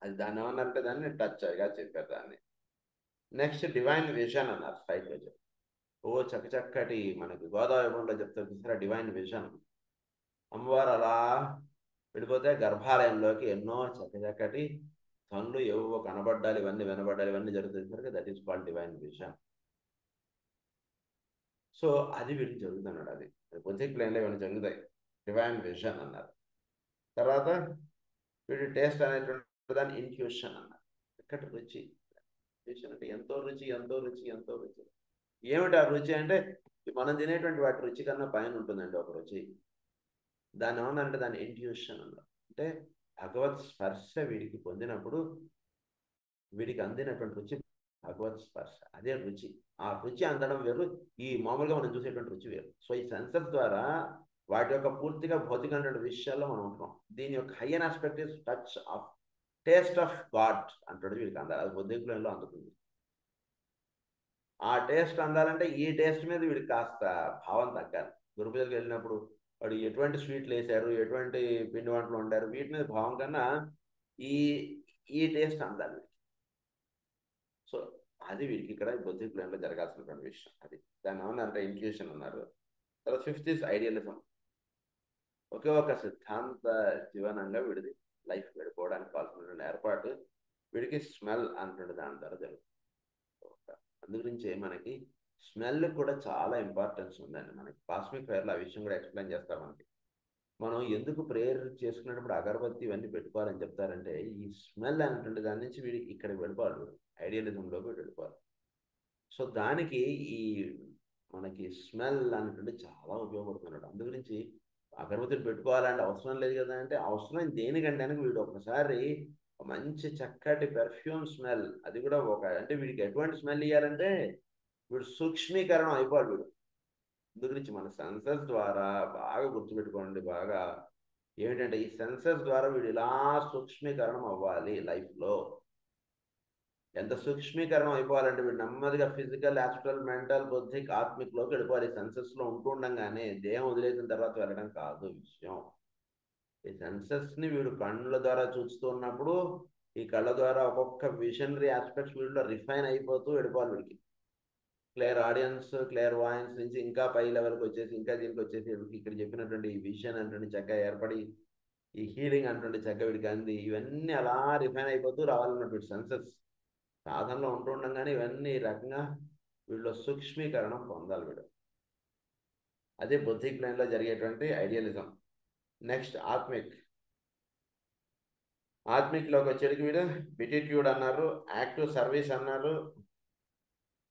[SPEAKER 1] అది దాన్ని ఏమన్నారంటే దాన్ని టచ్గా చెప్పారు దాన్ని. నెక్స్ట్ డివైన్ విజన్ అన్నారు. Sight vision. ఓ చక్కటి మనకి గోదావరిలో చెప్తారు చూసారా డివైన్ విజన్. అమ్మవారు అలా వెళ్ళిపోతే గర్భాలయంలోకి ఎన్నో చక్కటి పనులు ఏవో కనబడ్డాలి, ఇవన్నీ వినబడ్డాలి, ఇవన్నీ జరుగుతుంది. That is called divine vision. So అది వీడికి జరుగుతున్నాడు. అది బౌద్ధిక్ ప్లేన్లో ఇవన్నీ జరుగుతాయి. డివైన్ విజన్ అన్నారు. తర్వాత వీడి టేస్ట్ అనేటువంటి దాన్ని ఇన్ఫ్యూషన్ అన్నారు. ఇక్కడ రుచి. ఇన్ఫ్యూషన్ అంటే ఎంతో రుచి, ఎంతో రుచి, ఎంతో రుచి. ఏమిటి ఆ రుచి అంటే మనం తినేటువంటి వాటి రుచి కన్నా పైన ఉంటుందండి ఒక రుచి. దాన్ని ఏమన్నారంటే దాన్ని ఇంట్యూషన్ అన్నారు. అంటే భగవత్ స్పర్శ వీడికి పొందినప్పుడు వీడికి అందినటువంటి రుచి భగవత్ స్పర్శ. అదే రుచి. ఆ రుచి అందడం వేరు, ఈ మామూలుగా మనం చూసేటువంటి రుచి వేరు. సో ఈ సెన్సర్ ద్వారా వాటి యొక్క పూర్తిగా భౌతికమైనటువంటి విషయాల్లో మనం ఉంటున్నాం. దీని యొక్క higher aspect is touch of taste of God అంటాడు వీడికి అందాలి. అది బౌద్ధిక్ ప్లేన్లో అందుతుంది. ఆ టేస్ట్ అందాలంటే ఈ టేస్ట్ మీద వీడికి కాస్త భావం తగ్గాలి. గురుపూజలకు వెళ్ళినప్పుడు వాడు ఎటువంటి స్వీట్లు వేశారు, ఎటువంటి పిండి వంటలు వండారు, వీటి మీద భావం కన్నా ఈ ఈ టేస్ట్ అందాలి. సో అది వీడికి ఇక్కడ బౌద్ధిక్ ప్లేన్లో జరగాల్సినటువంటి విషయం. అది దాన్ని ఏమన్నారంటే ఇంట్యూషన్ అన్నారు. తర్వాత 5th ఇస్ ఐడియలిజం. ఒకే ఒక సిద్ధాంత జీవనంగా వీడిది లైఫ్ గడిపోవడానికి కావాల్సినటువంటి ఏర్పాటు వీడికి స్మెల్ అంటుండే దాని ద్వారా జరుగుతుంది. అందు గురించి మనకి స్మెల్ కూడా చాలా ఇంపార్టెన్స్ ఉందండి. మనకి కాస్మిక్ ఫైర్లో ఆ విషయం కూడా ఎక్స్ప్లెయిన్ చేస్తాం. మనకి మనం ఎందుకు ప్రేయర్ చేసుకునేటప్పుడు అగరబత్తి ఇవన్నీ పెట్టుకోవాలని చెప్తారంటే ఈ స్మెల్ అనేటువంటి దాని నుంచి వీడికి ఇక్కడికి వెళ్ళిపోవాలి, ఐడియలిజంలోకి వెళ్ళిపోవాలి. సో దానికి ఈ మనకి స్మెల్ అనేటువంటి చాలా ఉపయోగపడుతున్నాడు. అందు గురించి అగరబత్తిని పెట్టుకోవాలంటే అవసరం లేదు కదా అంటే అవసరం దేనికంటే వీడు ఒకసారి మంచి చక్కటి పెర్ఫ్యూమ్ స్మెల్, అది కూడా ఒక అంటే వీడికి ఎటువంటి స్మెల్ ఇవ్వాలంటే వీడు సూక్ష్మీకరణం అయిపోవాలి వీడు. అందు గురించి మన సెన్సర్స్ ద్వారా బాగా గుర్తుపెట్టుకోండి. బాగా ఏమిటంటే ఈ సెన్సర్స్ ద్వారా వీడు ఇలా సూక్ష్మీకరణం అవ్వాలి లైఫ్లో. ఎంత సూక్ష్మీకరణం అయిపోవాలంటే వీడు నెమ్మదిగా ఫిజికల్, యాస్ట్రల్, మెంటల్, బౌద్ధిక్, ఆత్మిక్లోకి వెళ్ళిపోవాలి. సెన్సెస్లో ఉంటుండగానే దేహం వదిలేసిన తర్వాత వెళ్ళడం కాదు విషయం. ఈ సెన్సెస్ని వీడు కళ్ళ ద్వారా చూస్తున్నప్పుడు ఈ కళ్ళ ద్వారా ఒక్కొక్క విజనరీ ఆస్పెక్ట్స్ వీడిలో రిఫైన్ అయిపోతూ వెళ్ళిపోవాలి వీడికి. క్లియర్ ఆడియన్స్, క్లియర్ వాయిన్స్ నుంచి ఇంకా పై లెవెల్కి వచ్చేసి ఇంకా దీనికి వచ్చేసి ఇక్కడ చెప్పినటువంటి ఈ విజన్ అంటే చక్కగా ఏర్పడి ఈ హీలింగ్ అంటే చక్కగా వీడికి అంది. ఇవన్నీ అలా రిఫైన్ అయిపోతూ రావాలన్నటువంటి సెన్సెస్ సాధనలో ఉంటుండగానే ఇవన్నీ రకంగా వీళ్ళు సూక్ష్మీకరణం పొందాలి వీడు. అదే బౌద్ధిక్ ప్లేన్లో జరిగేటువంటి ఐడియలిజం. నెక్స్ట్ ఆత్మిక్లోకి వచ్చేటికి వీడు బిటిట్యూడ్ అన్నారు, యాక్టివ్ సర్వీస్ అన్నారు,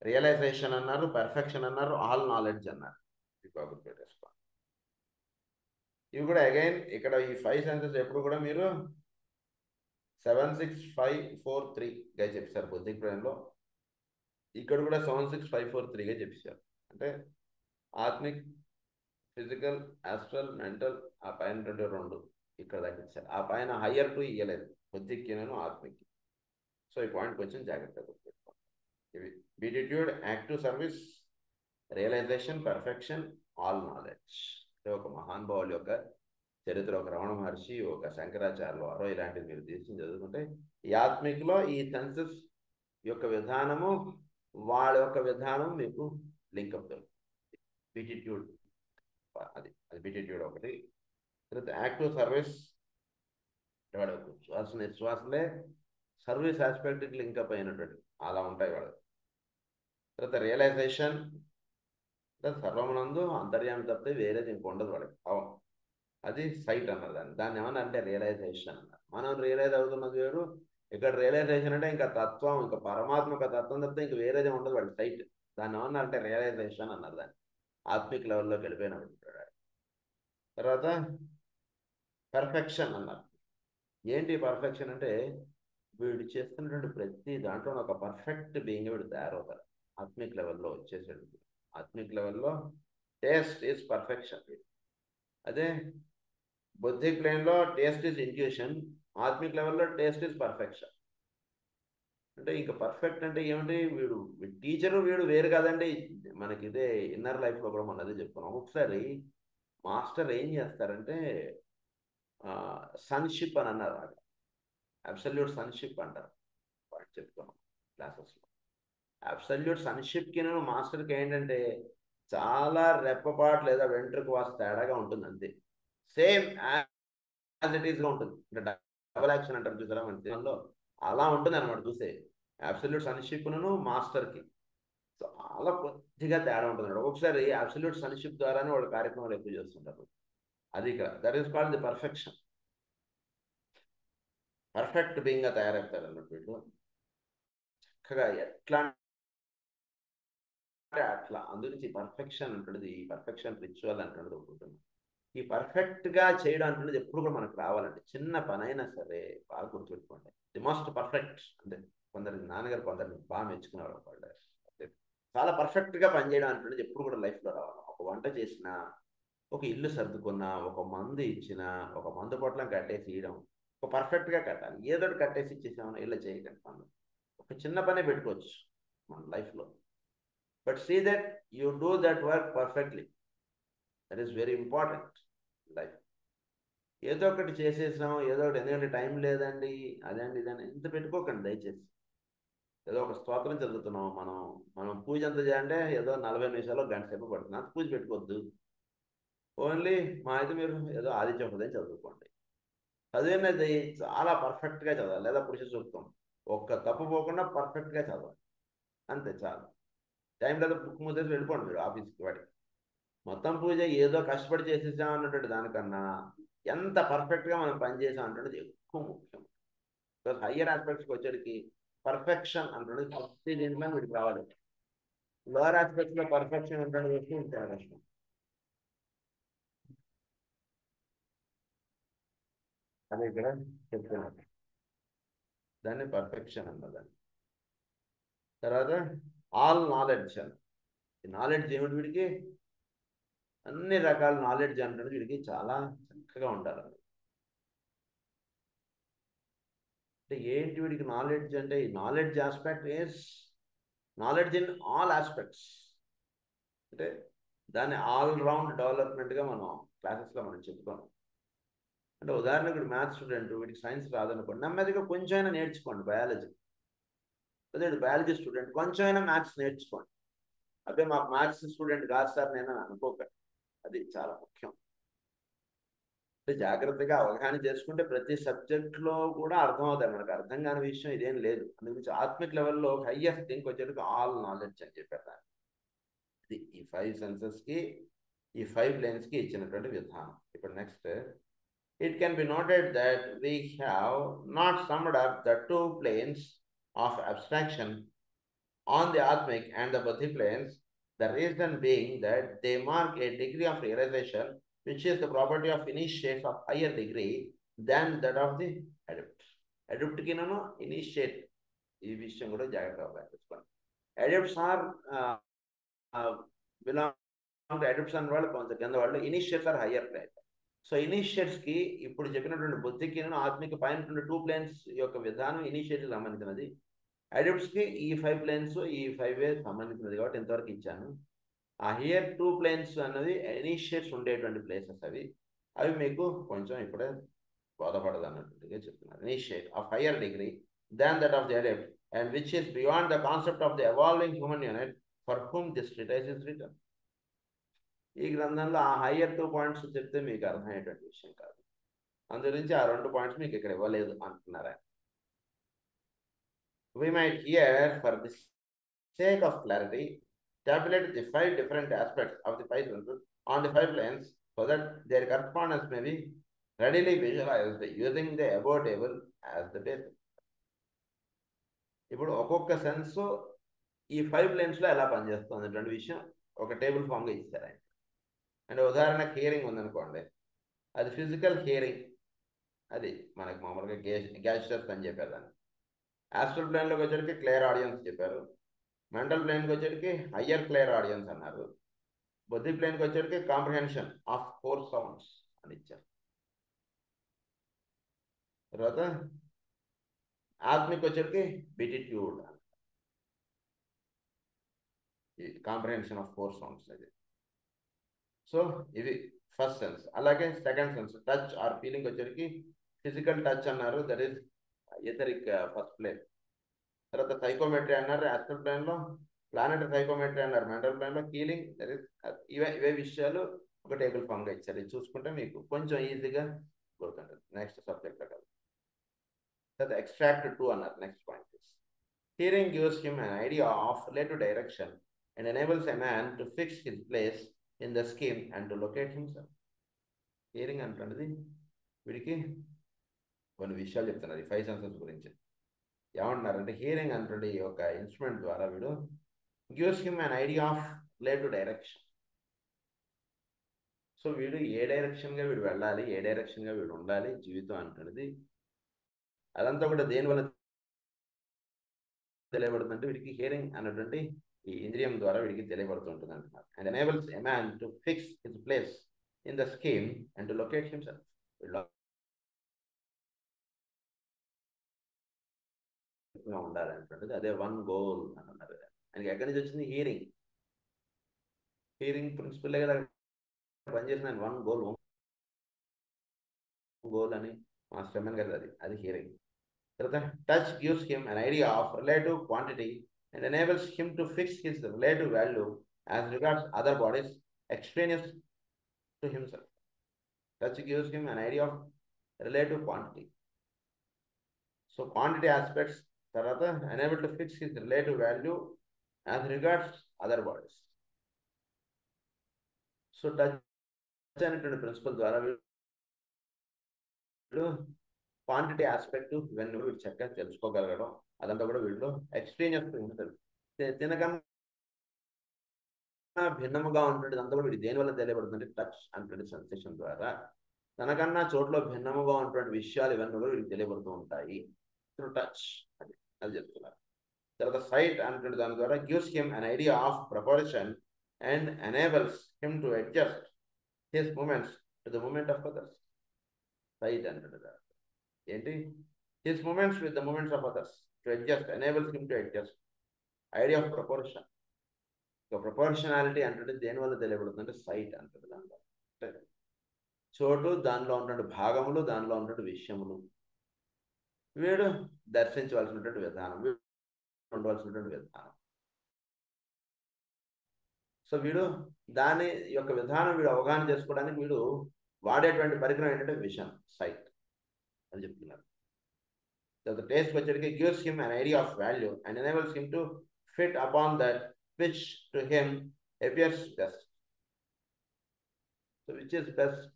[SPEAKER 1] రియలైజేషన్ అన్నారు, పర్ఫెక్షన్ అన్నారు, ఆల్ నాలెడ్జ్ అన్నారు. ఇవి కూడా అగైన్ ఇక్కడ ఈ 5 సెన్సెస్ ఎప్పుడు కూడా మీరు 76543గా చెప్పారు బౌద్ధిక్ ప్లేన్లో. ఇక్కడ కూడా 76543గా చెప్పారు. అంటే ఆత్మిక్, ఫిజికల్, ఆస్ట్రల్, మెంటల్, ఆ పైన 2 ఇక్కడ దాకా ఇచ్చారు. ఆ పైన హయ్యర్ 2 ఇవ్వలేదు బౌద్ధిక్కిను ఆత్మిక్. సో ఈ పాయింట్ కొంచెం జాగ్రత్తగా గుర్తుపెట్టుకోండి. ఇవి beatitude, active service, realization, perfection, all knowledge. అంటే ఒక మహానుభావుల యొక్క చరిత్ర, ఒక రమణ మహర్షి, ఒక శంకరాచార్యులు వారో ఇలాంటివి మీరు తీసుకుని చదువుకుంటే ఈ ఆత్మిక్లో ఈ సెన్సెస్ యొక్క విధానము వాళ్ళ యొక్క విధానం మీకు లింకప్ దొరుకుతుంది. బిటిట్యూడ్ అది బిటిట్యూడ్ ఒకటి. తర్వాత యాక్టివ్ సర్వీస్, వాడు శ్వాస నిశ్వాసలే సర్వీస్ ఆస్పెక్ట్కి లింకప్ అయినటువంటి అలా ఉంటాయి వాడు. తర్వాత రియలైజేషన్, సర్వమునందు అంతర్యామి తప్పితే వేరేది ఇంక ఉండదు వాడికి భావం. అది సైట్ అన్నారు. దాన్ని ఏమన్నా అంటే రియలైజేషన్ అన్నారు. మనం రియలైజ్ అవుతున్నది వేరు, ఇక్కడ రియలైజేషన్ అంటే ఇంకా తత్వం, ఇంకా పరమాత్మక తత్వం తప్పితే ఇంక వేరేది ఉండదు వాడి సైట్. దాన్ని ఏమన్నా అంటే రియలైజేషన్ అన్నారు. దాన్ని ఆత్మిక్ లెవెల్లోకి వెళ్ళిపోయినప్పుడు. తర్వాత పర్ఫెక్షన్ అన్నారు. ఏంటి పర్ఫెక్షన్ అంటే వీడు చేస్తున్నటువంటి ప్రతి దాంట్లో ఒక పర్ఫెక్ట్ బీయింగ్ వీడు తయారవుతారు. ఆత్మిక్ లెవెల్లో వచ్చేసేది. ఆత్మిక్ లెవెల్లో టేస్ట్ ఈజ్ పర్ఫెక్షన్. అదే బుద్ధిక్ ప్లేన్లో టేస్ట్ ఈజ్ ఇంట్యూషన్, ఆత్మిక్ లెవెల్లో టేస్ట్ ఈజ్ పర్ఫెక్షన్. అంటే ఇంకా పర్ఫెక్ట్ అంటే ఏమిటి, వీడు టీచరు వీడు వేరు కాదండి. మనకి ఇదే ఇన్నర్ లైఫ్లో కూడా మనం అదే చెప్పుకున్నాం. ఒకసారి మాస్టర్ ఏం చేస్తారంటే సన్షిప్ అని అన్నారు. అబ్సల్యూట్ సన్షిప్ అంటారు వాటి చెప్తున్నాం క్లాసెస్లో. అబ్సల్యూట్ సన్షిప్కి నేను మాస్టర్కి ఏంటంటే చాలా రెప్పపాటు లేదా వెంట్రుకు వాసి తేడాగా ఉంటుంది అంతే. సేమ్ యాజ్ ఇట్ ఈస్గా ఉంటుంది. అంటే డబల్ యాక్షన్ అంటారు చూసారా మన సినిమాలో, అలా ఉంటుంది అనమాట చూసే. అబ్సల్యూట్ సన్షిప్ను మాస్టర్కి చాలా కొద్దిగా తేడా ఉంటుంది. ఒక్కొక్కసారి అబ్సల్యూట్ సన్షిప్ ద్వారానే వాళ్ళు కార్యక్రమాలు ఎక్కువ చేస్తుంటారు. అది ఇక్కడ that is called the perfection. Perfect బీయింగ్గా తయారవుతారు అన్నట్టు వీళ్ళు. చక్కగా ఎట్లా అంటే అట్లా. అందుగురించి పర్ఫెక్షన్ అంటున్నది, పర్ఫెక్షన్ రిచువల్ అంటున్నది ఒకటి. ఈ పర్ఫెక్ట్గా చేయడం అంటున్నది ఎప్పుడు కూడా మనకు రావాలండి. చిన్న పనైనా సరే బాగా గుర్తుపెట్టుకోండి. ది మోస్ట్ పర్ఫెక్ట్ అంటే కొందరి నాన్నగారు కొందరిని బాగా మెచ్చుకునేవారు వాళ్ళు. చాలా పర్ఫెక్ట్గా పనిచేయడం అంటున్నది ఎప్పుడు కూడా లైఫ్లో రావాలి. ఒక వంట చేసినా, ఒక ఇల్లు సర్దుకున్నా, ఒక మందు ఇచ్చినా, ఒక మందు పొట్లం కట్టేసి ఇవ్వడం, ఒక పర్ఫెక్ట్గా కట్టాలి. ఏదో ఒకటి కట్టేసి ఇచ్చేసామని ఇలా చేయకండి పనులు. ఒక చిన్న పనే పెట్టుకోవచ్చు మన లైఫ్లో, but see that you do that work perfectly. That is very important life. ఏదో ఒకటి చేసేసాం, ఏదో ఒకటి, ఎందుకంటే టైం లేదండి అదండి ఇదని ఇంత పెట్టుకోకండి దయచేసి. ఏదో ఒక స్తోత్రం చదువుతున్నాం మనం, పూజ ఎంత చేయాలంటే ఏదో 40 నిమిషాలు గంట సేపు పడుతుంది. అంత పూజ పెట్టుకోవద్దు. ఓన్లీ మా అయితే మీరు ఏదో ఆదిత్య హృదయం చదువుకోండి. చదివినది చాలా పర్ఫెక్ట్గా చదవాలి, లేదా పురుష సూక్తం ఒక్క తప్పు పోకుండా పర్ఫెక్ట్గా చదవాలి, అంతే చాలు. టైం లేదా బుక్ మూసేసి వెళ్ళిపోండి మీరు ఆఫీస్కి వాడికి. మొత్తం పూజ ఏదో కష్టపడి చేసేసాం అన్నట్టు దానికన్నా ఎంత పర్ఫెక్ట్గా మనం పనిచేసాం అంటున్నది ఎక్కువ ముఖ్యం. బికాస్ హయ్యర్ ఆస్పెక్ట్స్కి వచ్చేటికి పర్ఫెక్షన్ అంటున్నది ప్రతి దీంట్లో వీడికి రావాలి. లోవర్ ఆస్పెక్ట్స్లో పర్ఫెక్షన్ అంటున్నది వస్తే చాలా కష్టం. అది ఇక్కడ చెప్తున్నాను, దాన్ని పర్ఫెక్షన్ అన్నదాన్ని. తర్వాత ఆల్ నాలెడ్జ్ అని. ఈ నాలెడ్జ్ ఏమిటి వీడికి, అన్ని రకాల నాలెడ్జ్ అంటే వీడికి చాలా చక్కగా ఉంటారు. అంటే ఏంటి వీడికి నాలెడ్జ్ అంటే, ఈ knowledge aspect is knowledge in all aspects. అంటే దాన్ని ఆల్ రౌండ్ డెవలప్మెంట్గా మనం క్లాసెస్లో మనం చెప్పుకోం. అంటే ఉదాహరణకు ఇప్పుడు మ్యాథ్స్ స్టూడెంట్, వీడికి సైన్స్ రాదనుకోండి, నెమ్మదిగా కొంచెం అయినా నేర్చుకోండి బయాలజీ. అదే బయాలజీ స్టూడెంట్ కొంచెం అయినా మ్యాథ్స్ నేర్చుకోండి. అదే మాకు మ్యాథ్స్ స్టూడెంట్ కాదు సార్ నేను అనుకోకండి. అది చాలా ముఖ్యం. అంటే జాగ్రత్తగా అవగాహన చేసుకుంటే ప్రతి సబ్జెక్ట్లో కూడా అర్థమవుతాయి. మనకు అర్థం కాని విషయం ఇదేం లేదు. అందుగురించి ఆత్మిక్ లెవెల్లో హైయెస్ట్ థింక్ వచ్చేటికి ఆల్ నాలెడ్జ్ అని చెప్పారు. ఇది ఈ 5 సెన్సెస్కి, ఈ 5 ప్లేన్స్కి ఇచ్చినటువంటి విధానం. ఇప్పుడు next, it can be noted that we have not summed up the 2 planes of abstraction on the Atmic and the Buddhic planes, the reason being that they mark a degree of realization which is the property of initiates of higher degree than that of the adept. Adept ki nano initiate ఈ విషయం కూడా జాగ్రత్తగా తెలుసుకోండి. Adepts are belong to adepts అన్న వాళ్ళు కొంత కింద వాళ్ళు, initiates are higher plane. So ఇనిషియేట్స్కి ఇప్పుడు చెప్పినటువంటి బుద్ధికి ఆత్మిక పైన 2 ప్లేన్స్ యొక్క విధానం ఇనిషియేటివ్ సంబంధించినది. అడప్ట్స్కి ఈ 5 ప్లేన్స్, ఈ 5 సంబంధించినది కాబట్టి ఇంతవరకు ఇచ్చాను. ఆ హియర్ 2 ప్లేన్స్ అన్నది ఇనిషియేట్స్ ఉండేటువంటి ప్లేసెస్ అవి మీకు కొంచెం ఇప్పుడే బోధపడదు అన్నట్టుగా చెప్తున్నారు. Initiate of higher degree than that of the adept and which is beyond the concept of the evolving human unit for whom this treatise is return. ఈ గ్రంథంలో ఆ హయ్యర్ 2 పాయింట్స్ చెప్తే మీకు అర్థమయ్యేటువంటి విషయం కాదు. అందు నుంచి ఆ 2 పాయింట్స్ మీకు ఇక్కడ ఇవ్వలేదు అంటున్నారా. We might here, for the sake of clarity, tabulate the 5 different aspects of the 5 senses on the 5 planes so that their correspondence may be readily visualized using the above table as the basis. ఇప్పుడు ఒక్కొక్క sense ఈ 5 ప్లేన్స్లో ఎలా పనిచేస్తుంది అటువంటి విషయం ఒక table ఫామ్గా ఇచ్చారు ఆయన. అంటే ఉదాహరణకు హియరింగ్ ఉందనుకోండి, అది ఫిజికల్ హియరింగ్, అది మనకి మామూలుగా గ్యాస్టర్స్ అని చెప్పారు దాన్ని. యాస్ట్రల్ ప్లేన్లోకి వచ్చేసరికి క్లియర్ ఆడియన్స్ చెప్పారు. మెంటల్ ప్లేన్కి వచ్చేటికి హయ్యర్ క్లియర్ ఆడియన్స్ అన్నారు. బుద్ధి ప్లేన్కి వచ్చేటికి కాంప్రిహెన్షన్ ఆఫ్ 4 సౌండ్స్ అని ఇచ్చారు. తర్వాత ఆత్మిక్ వచ్చేటికి బిటిట్యూడ్, కాంప్రిహెన్షన్ ఆఫ్ 4 సౌండ్స్ అది. సో ఇది ఫస్ట్ సెన్స్. అలాగే second sense touch or feeling వచ్చేటికి ఫిజికల్ టచ్ అన్నారు, that is etheric first plane. తర్వాత సైకోమెట్రీ అన్నారు యాస్ట్రల్ ప్లేన్లో, ప్లానెటరీ సైకోమెట్రీ అన్నారు మెంటల్ ప్లేన్లో, హీలింగ్ దట్ ఈస్ ఇవే విషయాలు ఒక టేబుల్ ఫామ్గా ఇచ్చారు. ఇది చూసుకుంటే మీకు కొంచెం ఈజీగా గుర్తుంటుంది నెక్స్ట్ సబ్జెక్ట్లో కదా. తర్వాత ఎక్స్ట్రాక్ట్ 2 అన్నారు next point. Hearing gives him an idea of relative direction and enables a man to fix his place in the scheme and to locate himself. Hearing అంటున్నది వీడికి కొన్ని విషయాలు చెప్తున్నారు ఈ 5 సెన్సెస్ గురించి. ఏమంటున్నారంటే హియరింగ్ అంటుండే ఈ యొక్క ఇన్స్ట్రుమెంట్ ద్వారా వీడు gives him an idea of relative direction. So వీడు ఏ డైరెక్షన్గా వీడు వెళ్ళాలి, ఏ డైరెక్షన్గా వీడు ఉండాలి జీవితం అంటున్నది అదంతా కూడా దేనివల్ల తెలియబడుతుందంటే వీడికి హియరింగ్ అన్నటువంటి ఈ ఇంద్రియం ద్వారా వీడికి తెలియబడుతుంటుంది అంటున్నారు. And enables a man to fix his place in the scheme and to locate himself. ఉండాలి అంటున్నది అదే వన్ గోల్ అని అన్నారు. ఆయనకి ఎక్కడి నుంచి వచ్చింది హియరింగ్, హియరింగ్ ప్రిన్సిపల్ కదా పనిచేసిన వన్ గోల్ అని మాస్టర్ ఎమ్మెన్ గారు అది హియరింగ్. తర్వాత touch gives him an idea of relative quantity and enables him to fix his relative value as regards other bodies extraneous to himself. Touch gives him an idea of relative quantity. So quantity aspects తర్వాత enable to fix his relative value as regards other bodies. So touch అనేటువంటి principal ద్వారా వీళ్ళు quantity aspect ఇవన్నీ వీడు చక్కగా తెలుసుకోగలగడం అదంతా కూడా వీళ్ళు ఎక్స్పీరియన్స్ తినకన్నా భిన్నముగా ఉంటుంది. అంతా కూడా వీడు దేనివల్ల తెలియబడుతుంది టచ్ అంటే సెన్సేషన్ ద్వారా తనకన్నా చోట్ల భిన్నముగా ఉన్నటువంటి విషయాలు ఇవన్నీ కూడా వీడికి తెలియబడుతూ ఉంటాయి త్రూ టచ్ అది చెప్తున్నారు. తర్వాత సైట్ అంటే దాని ద్వారా gives him an idea of proportion and enables him to adjust his movements to the movement of others. Sight అంటే ఏంటి his movements with the movements of others to adjust enables him to adjust. Idea of proportion, proportionality అంటే దేనివల్ల తెలియబడుతుందంటే site అంటుంది. దానిలో చోటు, దానిలో ఉన్నటువంటి భాగములు, దానిలో ఉన్నటువంటి విషయములు వీడు దర్శించవలసినటువంటి విధానం, వీడు ఉండవలసినటువంటి విధానం. సో వీడు దాని యొక్క విధానం వీడు అవగాహన చేసుకోవడానికి వీడు వాడేటువంటి పరికరం ఏంటంటే విషన్, సైట్ అని చెప్తున్నారు. The taste వచ్చేటికి gives him an idea of value and enables him to fit upon that which to him appears best. So which is best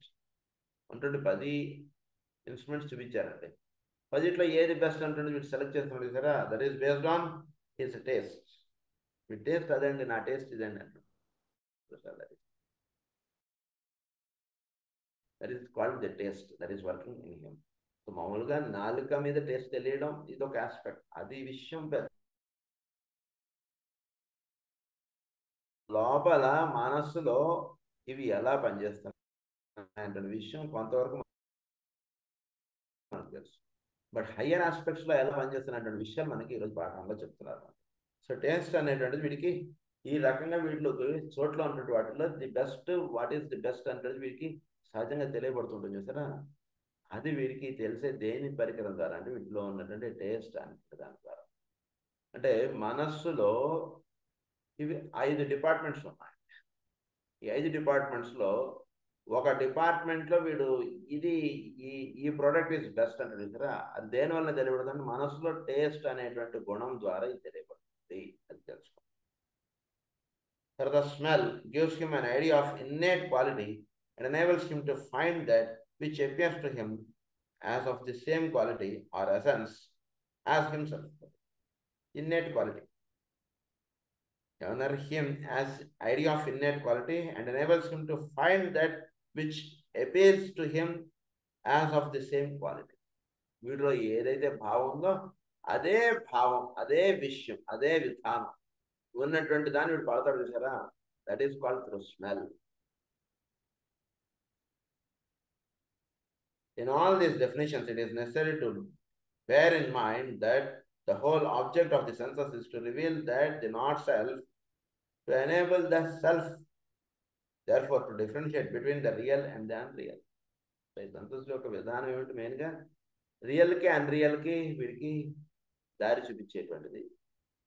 [SPEAKER 1] అంటుండే 10 ఇన్స్ట్రుమెంట్స్ చూపించారండి. 10లో ఏది బెస్ట్ అంటుండే వీడు సెలెక్ట్ చేస్తున్నాడు సరే, that is based on his taste. Me taste అదండి, నా taste ఇదండి అంటాడు. That is called the taste that is working in him. So మామూలుగా నాలుక మీద టేస్ట్ తెలియడం ఇది ఒక ఆస్పెక్ట్, అది విషయం. లోపల మనస్సులో ఇవి ఎలా పనిచేస్తున్నాయి విషయం కొంతవరకు మనకు తెలుసు, బట్ హయ్యర్ ఆస్పెక్ట్స్ లో ఎలా పనిచేస్తున్నటువంటి విషయాలు మనకి ఈరోజు పాఠంలో చెప్తున్నారు. సో టేస్ట్ అనేటువంటిది వీడికి ఈ రకంగా వీటిలోకి చోట్ల ఉన్నటువంటి వాటిలో the best, what is the best అనేది వీడికి సహజంగా తెలియబడుతుంటుంది చూసారా. అది వీడికి తెలిసే దేని పరికరం ద్వారా అంటే వీటిలో ఉన్నటువంటి టేస్ట్ అంటే దాని ద్వారా. అంటే మనస్సులో ఇవి 5 డిపార్ట్మెంట్స్ ఉన్నాయి. ఈ 5 డిపార్ట్మెంట్స్లో ఒక డిపార్ట్మెంట్లో వీడు ఇది ఈ ప్రోడక్ట్ ఈజ్ బెస్ట్ అంటే చూసారా, అది దేనివల్ల తెలియబడుతుంది మనస్సులో టేస్ట్ అనేటువంటి గుణం ద్వారా ఇది తెలియబడుతుంది, అది తెలుసుకో. తర్వాత smell gives him an idea of innate quality and enables him to find that which appears to him as of the same quality or essence as himself. Innate quality. Honor him as idea of innate quality and enables him to find that which appears to him as of the same quality. వీడిలో ఏదైతే భావం ఉందో అదే భావం, అదే విషయం, అదే విధానం ఉన్నటువంటి దాన్ని వీడు పడతాడు చూసారా, that is called through smell. In all these definitions, it is necessary to bear in mind that the whole object of the senses is to reveal that the not self, to enable the self, therefore to differentiate between the real and the unreal. So ఈ senses యొక్క విధానం ఏమిటి, మెయిన్గా రియల్కి అన్రియల్కి వీడికి దారి చూపించేటువంటిది.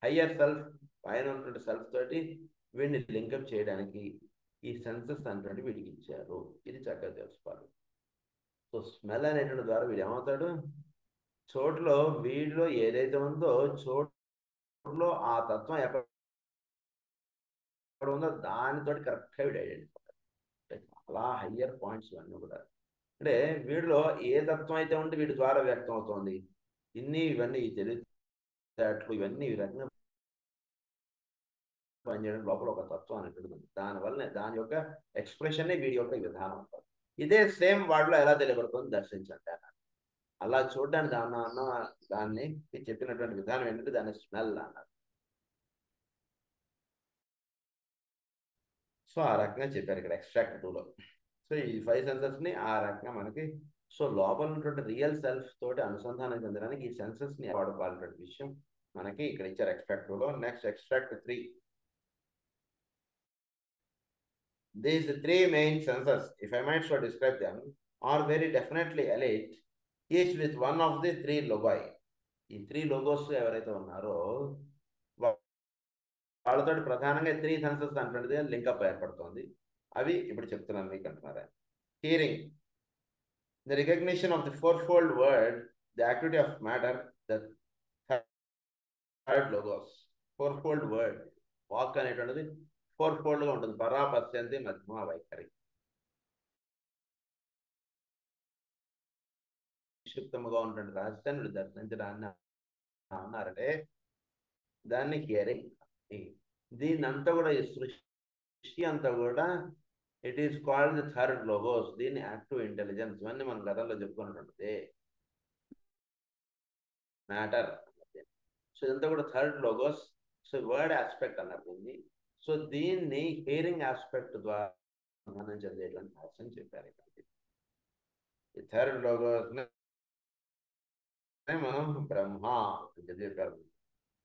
[SPEAKER 1] Higher self, పైన ఉన్నటువంటి self తోటి వీడిని లింకప్ చేయడానికి ఈ సెన్సెస్ అనేటువంటి వీడికి ఇచ్చారు. ఇది చక్కగా తెలుసుకోవాలి. సో స్మెల్ అనేటువంటి ద్వారా వీడు ఏమవుతాడు, చోటులో వీడిలో ఏదైతే ఉందో చోటులో ఆ తత్వం ఎక్కడ ఉందో దానితో కరెక్ట్గా వీడు ఐడెంటిఫై. చాలా హయ్యర్ పాయింట్స్ ఇవన్నీ కూడా. అంటే వీడిలో ఏ తత్వం అయితే ఉంటే వీడి ద్వారా వ్యక్తం అవుతుంది, ఇవన్నీ తెలివితేటలు ఇవన్నీ ఈ రకంగా పనిచేయడం లోపల ఒక తత్వం అనేటువంటి ఉంది. దానివల్ల దాని యొక్క ఎక్స్ప్రెషన్ వీడి యొక్క విధానం ఉంటుంది. ఇదే సేమ్ వాటిలో ఎలా తెలియబడుతుంది దర్శించండి అన్నారు. అలా చూడడానికి దాన్ని చెప్పినటువంటి విధానం ఏంటంటే దాన్ని స్మెల్ అన్నారు. సో ఆ రకంగా చెప్పారు ఇక్కడ ఎక్స్ట్రాక్ట్ 2లో. సో ఈ 5 సెన్సెస్ని ఆ రకంగా మనకి, సో లోపల ఉన్నటువంటి రియల్ సెల్ఫ్ తోటి అనుసంధానం చెందడానికి ఈ సెన్సెస్ని వాడుకోవాలన్నటువంటి విషయం మనకి ఇక్కడ ఇచ్చారు ఎక్స్ట్రాక్ట్ 2లో. Next extract 3. These 3 main senses, if I might so describe them, are very definitely elite, each with one of the 3 logi. ఈ 3 logos ఎవరైతే ఉన్నారో వాళ్ళతో ప్రధానంగా 3 సెన్సెస్ అంటున్నది లింకప్ ఏర్పడుతుంది. అవి ఇప్పుడు చెప్తున్నాను మీకు అంటున్నారా. Hearing, the recognition of the 4-fold word, the activity of matter, the third logos. 4-fold word, walk అనేటువంటిది 4-fold గా ఉంటుంది. పరా, పశ్యంతి, మధ్యమ, వైఖరి. సంక్షిప్తముగా ఉంటుంది రహస్యాన్ని దర్శించడాన్ని అన్నారంటే దాన్ని హియరింగ్. దీన్నంతా కూడా ఈ సృష్టి అంతా కూడా it is called the third logos. దీన్ని యాక్టివ్ ఇంటెలిజెన్స్, ఇవన్నీ మనం గతంలో చెప్పుకున్నటువంటిది మ్యాటర్. సో ఇదంతా కూడా third logos. So word aspect అన్నది. సో దీన్ని హియరింగ్ ఆస్పెక్ట్ ద్వారా మనం చెందేటువంటి భాషని చెప్పారు. ఈ థర్డ్ లోగోస్ మనం బ్రహ్మ చెప్పారు.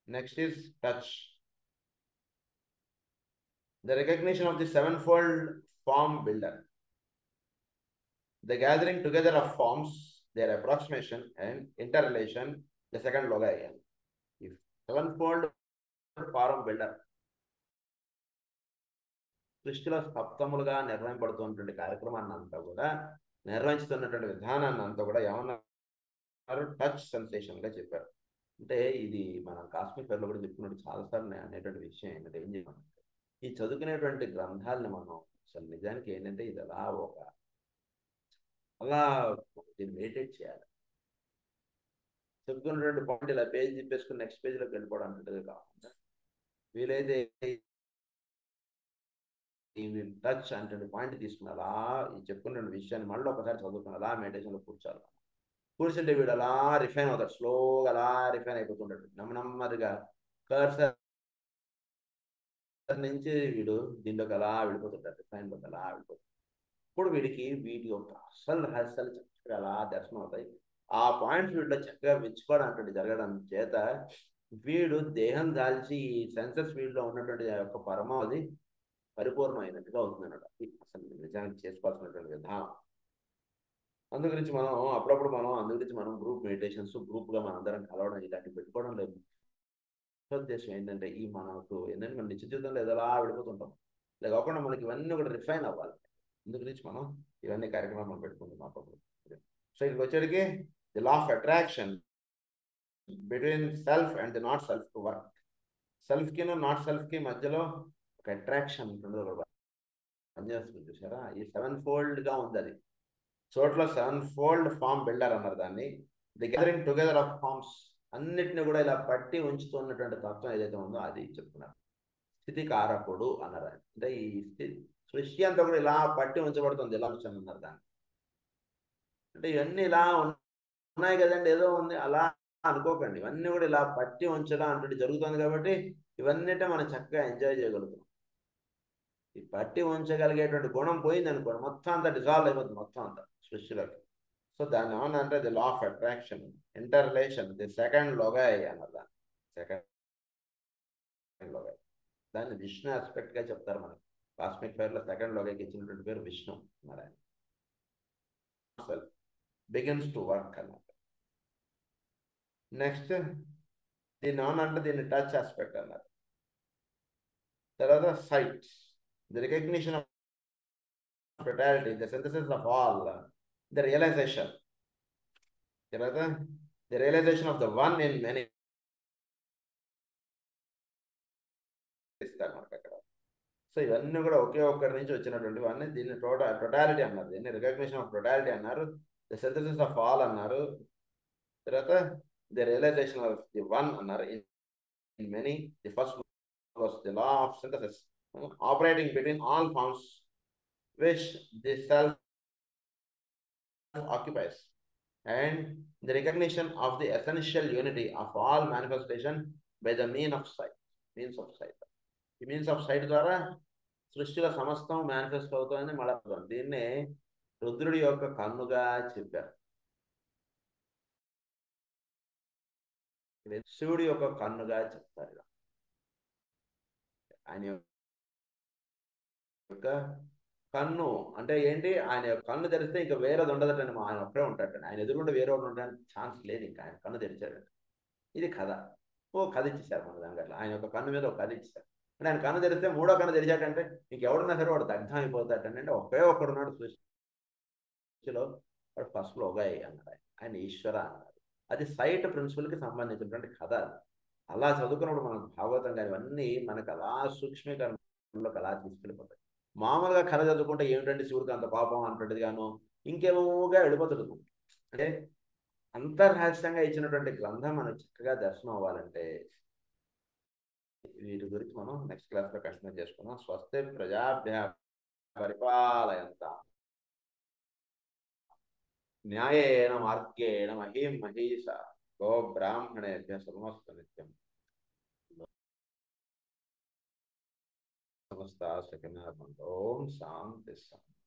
[SPEAKER 1] Next is touch, the recognition of the 7-fold form builder, the gathering together of forms, their approximation and interrelation, the second logi. If 7-fold form builder, సృష్టిలో సప్తములుగా నిర్వహింపబడుతున్నటువంటి కార్యక్రమాన్ని అంతా కూడా నిర్వహిస్తున్నటువంటి విధానాన్ని అంతా కూడా ఏమన్నారు, టచ్ సెన్సేషన్ గా చెప్పారు. అంటే ఇది మనం కాస్మిక్ ఫెయిర్లో కూడా చెప్పుకున్నట్టు చాలాసార్లు అనేటువంటి విషయం ఏంటంటే, ఏం చెప్పాలి, ఈ చదువుకునేటువంటి గ్రంథాలని మనం అసలు నిజానికి ఏంటంటే ఇది అలా దీన్ని మెడిటేట్ చేయాలి. చెప్పుకున్నటువంటి పాయింట్ ఇలా పేజ్ తిప్పేసుకుని నెక్స్ట్ పేజ్లోకి వెళ్ళిపోవడం అంటే కాకుండా వీలైతే టచ్ అంటే పాయింట్ తీసుకుని అలా ఈ చెప్పుకున్న విషయాన్ని మళ్ళీ ఒకసారి చదువుకుని అలా మెడిటేషన్లో కూర్చోాలి. కూర్చుంటే వీడు అలా రిఫైన్ అవుతాడు, స్లోగా అలా రిఫైన్ అయిపోతుంటాడు. నెమ్మదిగా కర్సర్ నుంచి వీడు దీంట్లోకి అలా వెళ్ళిపోతుంటాడు, రిఫైన్లోకి అలా వెళ్ళిపోతాడు. ఇప్పుడు వీడికి వీడి యొక్క అసలు రహస్యాలు చక్కగా అలా దర్శనం అవుతాయి. ఆ పాయింట్స్ వీటిలో చక్కగా మెచ్చుకోవడం అంటే జరగడం చేత వీడు దేహం దాల్చి ఈ సెన్సెస్ వీడిలో ఉన్నటువంటి యొక్క పరమావధి పరిపూర్ణమైనట్టుగా అవుతుంది అన్నమాట. అసలు నిజానికి చేసుకోవాల్సినటువంటి విధానం. అందు గురించి మనం అప్పుడప్పుడు మనం గ్రూప్ మెడిటేషన్స్ గ్రూప్గా మనం అందరం కలవడం ఇలాంటివి పెట్టుకోవడం లేదు. ఉద్దేశం ఏంటంటే ఈ మనకు ఏంటంటే మన నిత్య జీవితంలో ఏదోలా విడిపోతుంటాం, ఇలా కాకుండా మనకి ఇవన్నీ కూడా రిఫైన్ అవ్వాలి. అందు గురించి మనం ఇవన్నీ కార్యక్రమాలు పెట్టుకుంటాం అప్పుడు. సో ఇక్కడికి వచ్చేటికి the law of attraction between self and the not self to work. సెల్ఫ్కి నాట్ సెల్ఫ్కి మధ్యలో ఒక అట్రాక్షన్ ఉంటుంది, పనిచేస్తుంది చూసారా. ఈ 7-fold గా ఉంది అది. చోట్ల 7-fold ఫామ్ బిల్డర్ అన్నారు దాన్ని. The gathering together of forms, అన్నిటిని కూడా ఇలా పట్టి ఉంచుతున్నటువంటి తత్వం ఏదైతే ఉందో అది చెప్తున్నారు. స్థితికారకుడు అన్నారు. అంటే ఈ సృష్టి అంతా కూడా ఇలా పట్టి ఉంచబడుతుంది, ఇలా ఉంచమన్నారు దాన్ని. అంటే ఇవన్నీ ఇలా ఉన్నాయి కదండి, ఏదో ఉంది అలా అనుకోకండి. ఇవన్నీ కూడా ఇలా పట్టి ఉంచడం అంటే జరుగుతుంది. కాబట్టి ఇవన్నిటే మనం చక్కగా ఎంజాయ్ చేయగలుగుతాం. ఈ పట్టి ఉంచగలిగేటువంటి గుణం పోయింది అనుకోండి, మొత్తం అంతా డిజాల్వ్ అయిపోతుంది మొత్తం అంతా సృష్టిలోకి. సో దాన్ని ఏమన్నా the law of attraction, interrelation, the second logoi అన్నారు దాన్ని. సెకండ్ లోగాయ్ దాన్ని విష్ణు ఆస్పెక్ట్ గా చెప్తారు మనకి. కాస్మిక్ ఫైర్ లో సెకండ్ లోగాయ్కి ఇచ్చినటువంటి పేరు విష్ణు మరి. బిగిన్స్ టు వర్క్ అన్నమాట. నెక్స్ట్ దీన్ని ఏమన్నా దీన్ని టచ్ ఆస్పెక్ట్ అన్నారు. తర్వాత sight, the recognition of totality, the synthesis of all, the realization, the realization of the one in many ఇస్తారు మనకి అక్కడ. సో ఇవన్నీ కూడా ఒకే ఒక్కడి నుంచి వచ్చినటువంటివన్నీ. దీన్ని టోటాలిటీ అన్నారు, దీన్ని రికగ్నిషన్ ఆఫ్ టోటాలిటీ అన్నారు, ది సింథసిస్ ఆఫ్ ఆల్ అన్నారు, తర్వాత the realisation of the one అన్నారు, in many. The first was the law of synthesis operating between all forms which the self occupies, and the recognition of the essential unity of all manifestation by the means of sight. ఈ means of sight ద్వారా సృష్టిలో సమస్తం manifest అవుతుందని మళ్ళీ దీన్నే రుద్రుడి యొక్క కన్నుగా చెప్పారు. శివుడి యొక్క కన్నుగా చెప్తారు. ఆయన యొక్క కన్ను అంటే ఏంటి? ఆయన కన్ను తెరిస్తే ఇంకా వేరేది ఉండదటండి. ఆయన ఒక్కడే ఉంటాడండి. ఆయన ఎదురుండి వేరే వాడు ఉండడానికి ఛాన్స్ లేదు. ఇంకా ఆయన కన్ను తెరిచాడండి. ఇది కథ. కథ ఇచ్చేసారు మన దాంట్లో. ఆయన యొక్క కన్ను మీద ఒక కథ ఇచ్చారు. అంటే ఆయన కన్ను తెరిస్తే మూడో కన్ను తెరిచాడంటే ఇంకెవడున్నా సరే వాడు దగ్ధం అయిపోతాడండి. అంటే ఒకే ఒక్కడున్నాడు సృష్టిలో, వాడు ఫస్ట్ లోగాయి అన్నాడు. ఆయన ఈశ్వర అన్నారు. అది సైట్ ప్రిన్సిపల్కి సంబంధించినటువంటి కథ. అలా చదువుకున్నప్పుడు మనకు భాగవతం కానీ ఇవన్నీ మనకు అలా సూక్ష్మీకరణలోకి అలా తీసుకెళ్ళిపోతాయి. మామూలుగా కథ చదువుకుంటే ఏమిటంటే శివుడికి అంత పాపం అంటది గాను ఇంకేమోగా వెళ్ళిపోతుంది. అంటే అంతర్రహస్యంగా ఇచ్చినటువంటి గ్రంథం మనకు చక్కగా దర్శనం అవ్వాలంటే వీటి గురించి మనం నెక్స్ట్ క్లాస్లో కంటిన్యూ చేసుకున్నాం. స్వస్తి ప్రజాభ్య పరిపాలయంతాం న్యాయేన మార్గేణ మహీం మహీష గో బ్రాహ్మణేభ్య సమస్త నిత్యం సమస్త ఓం శాంతి శాంతి.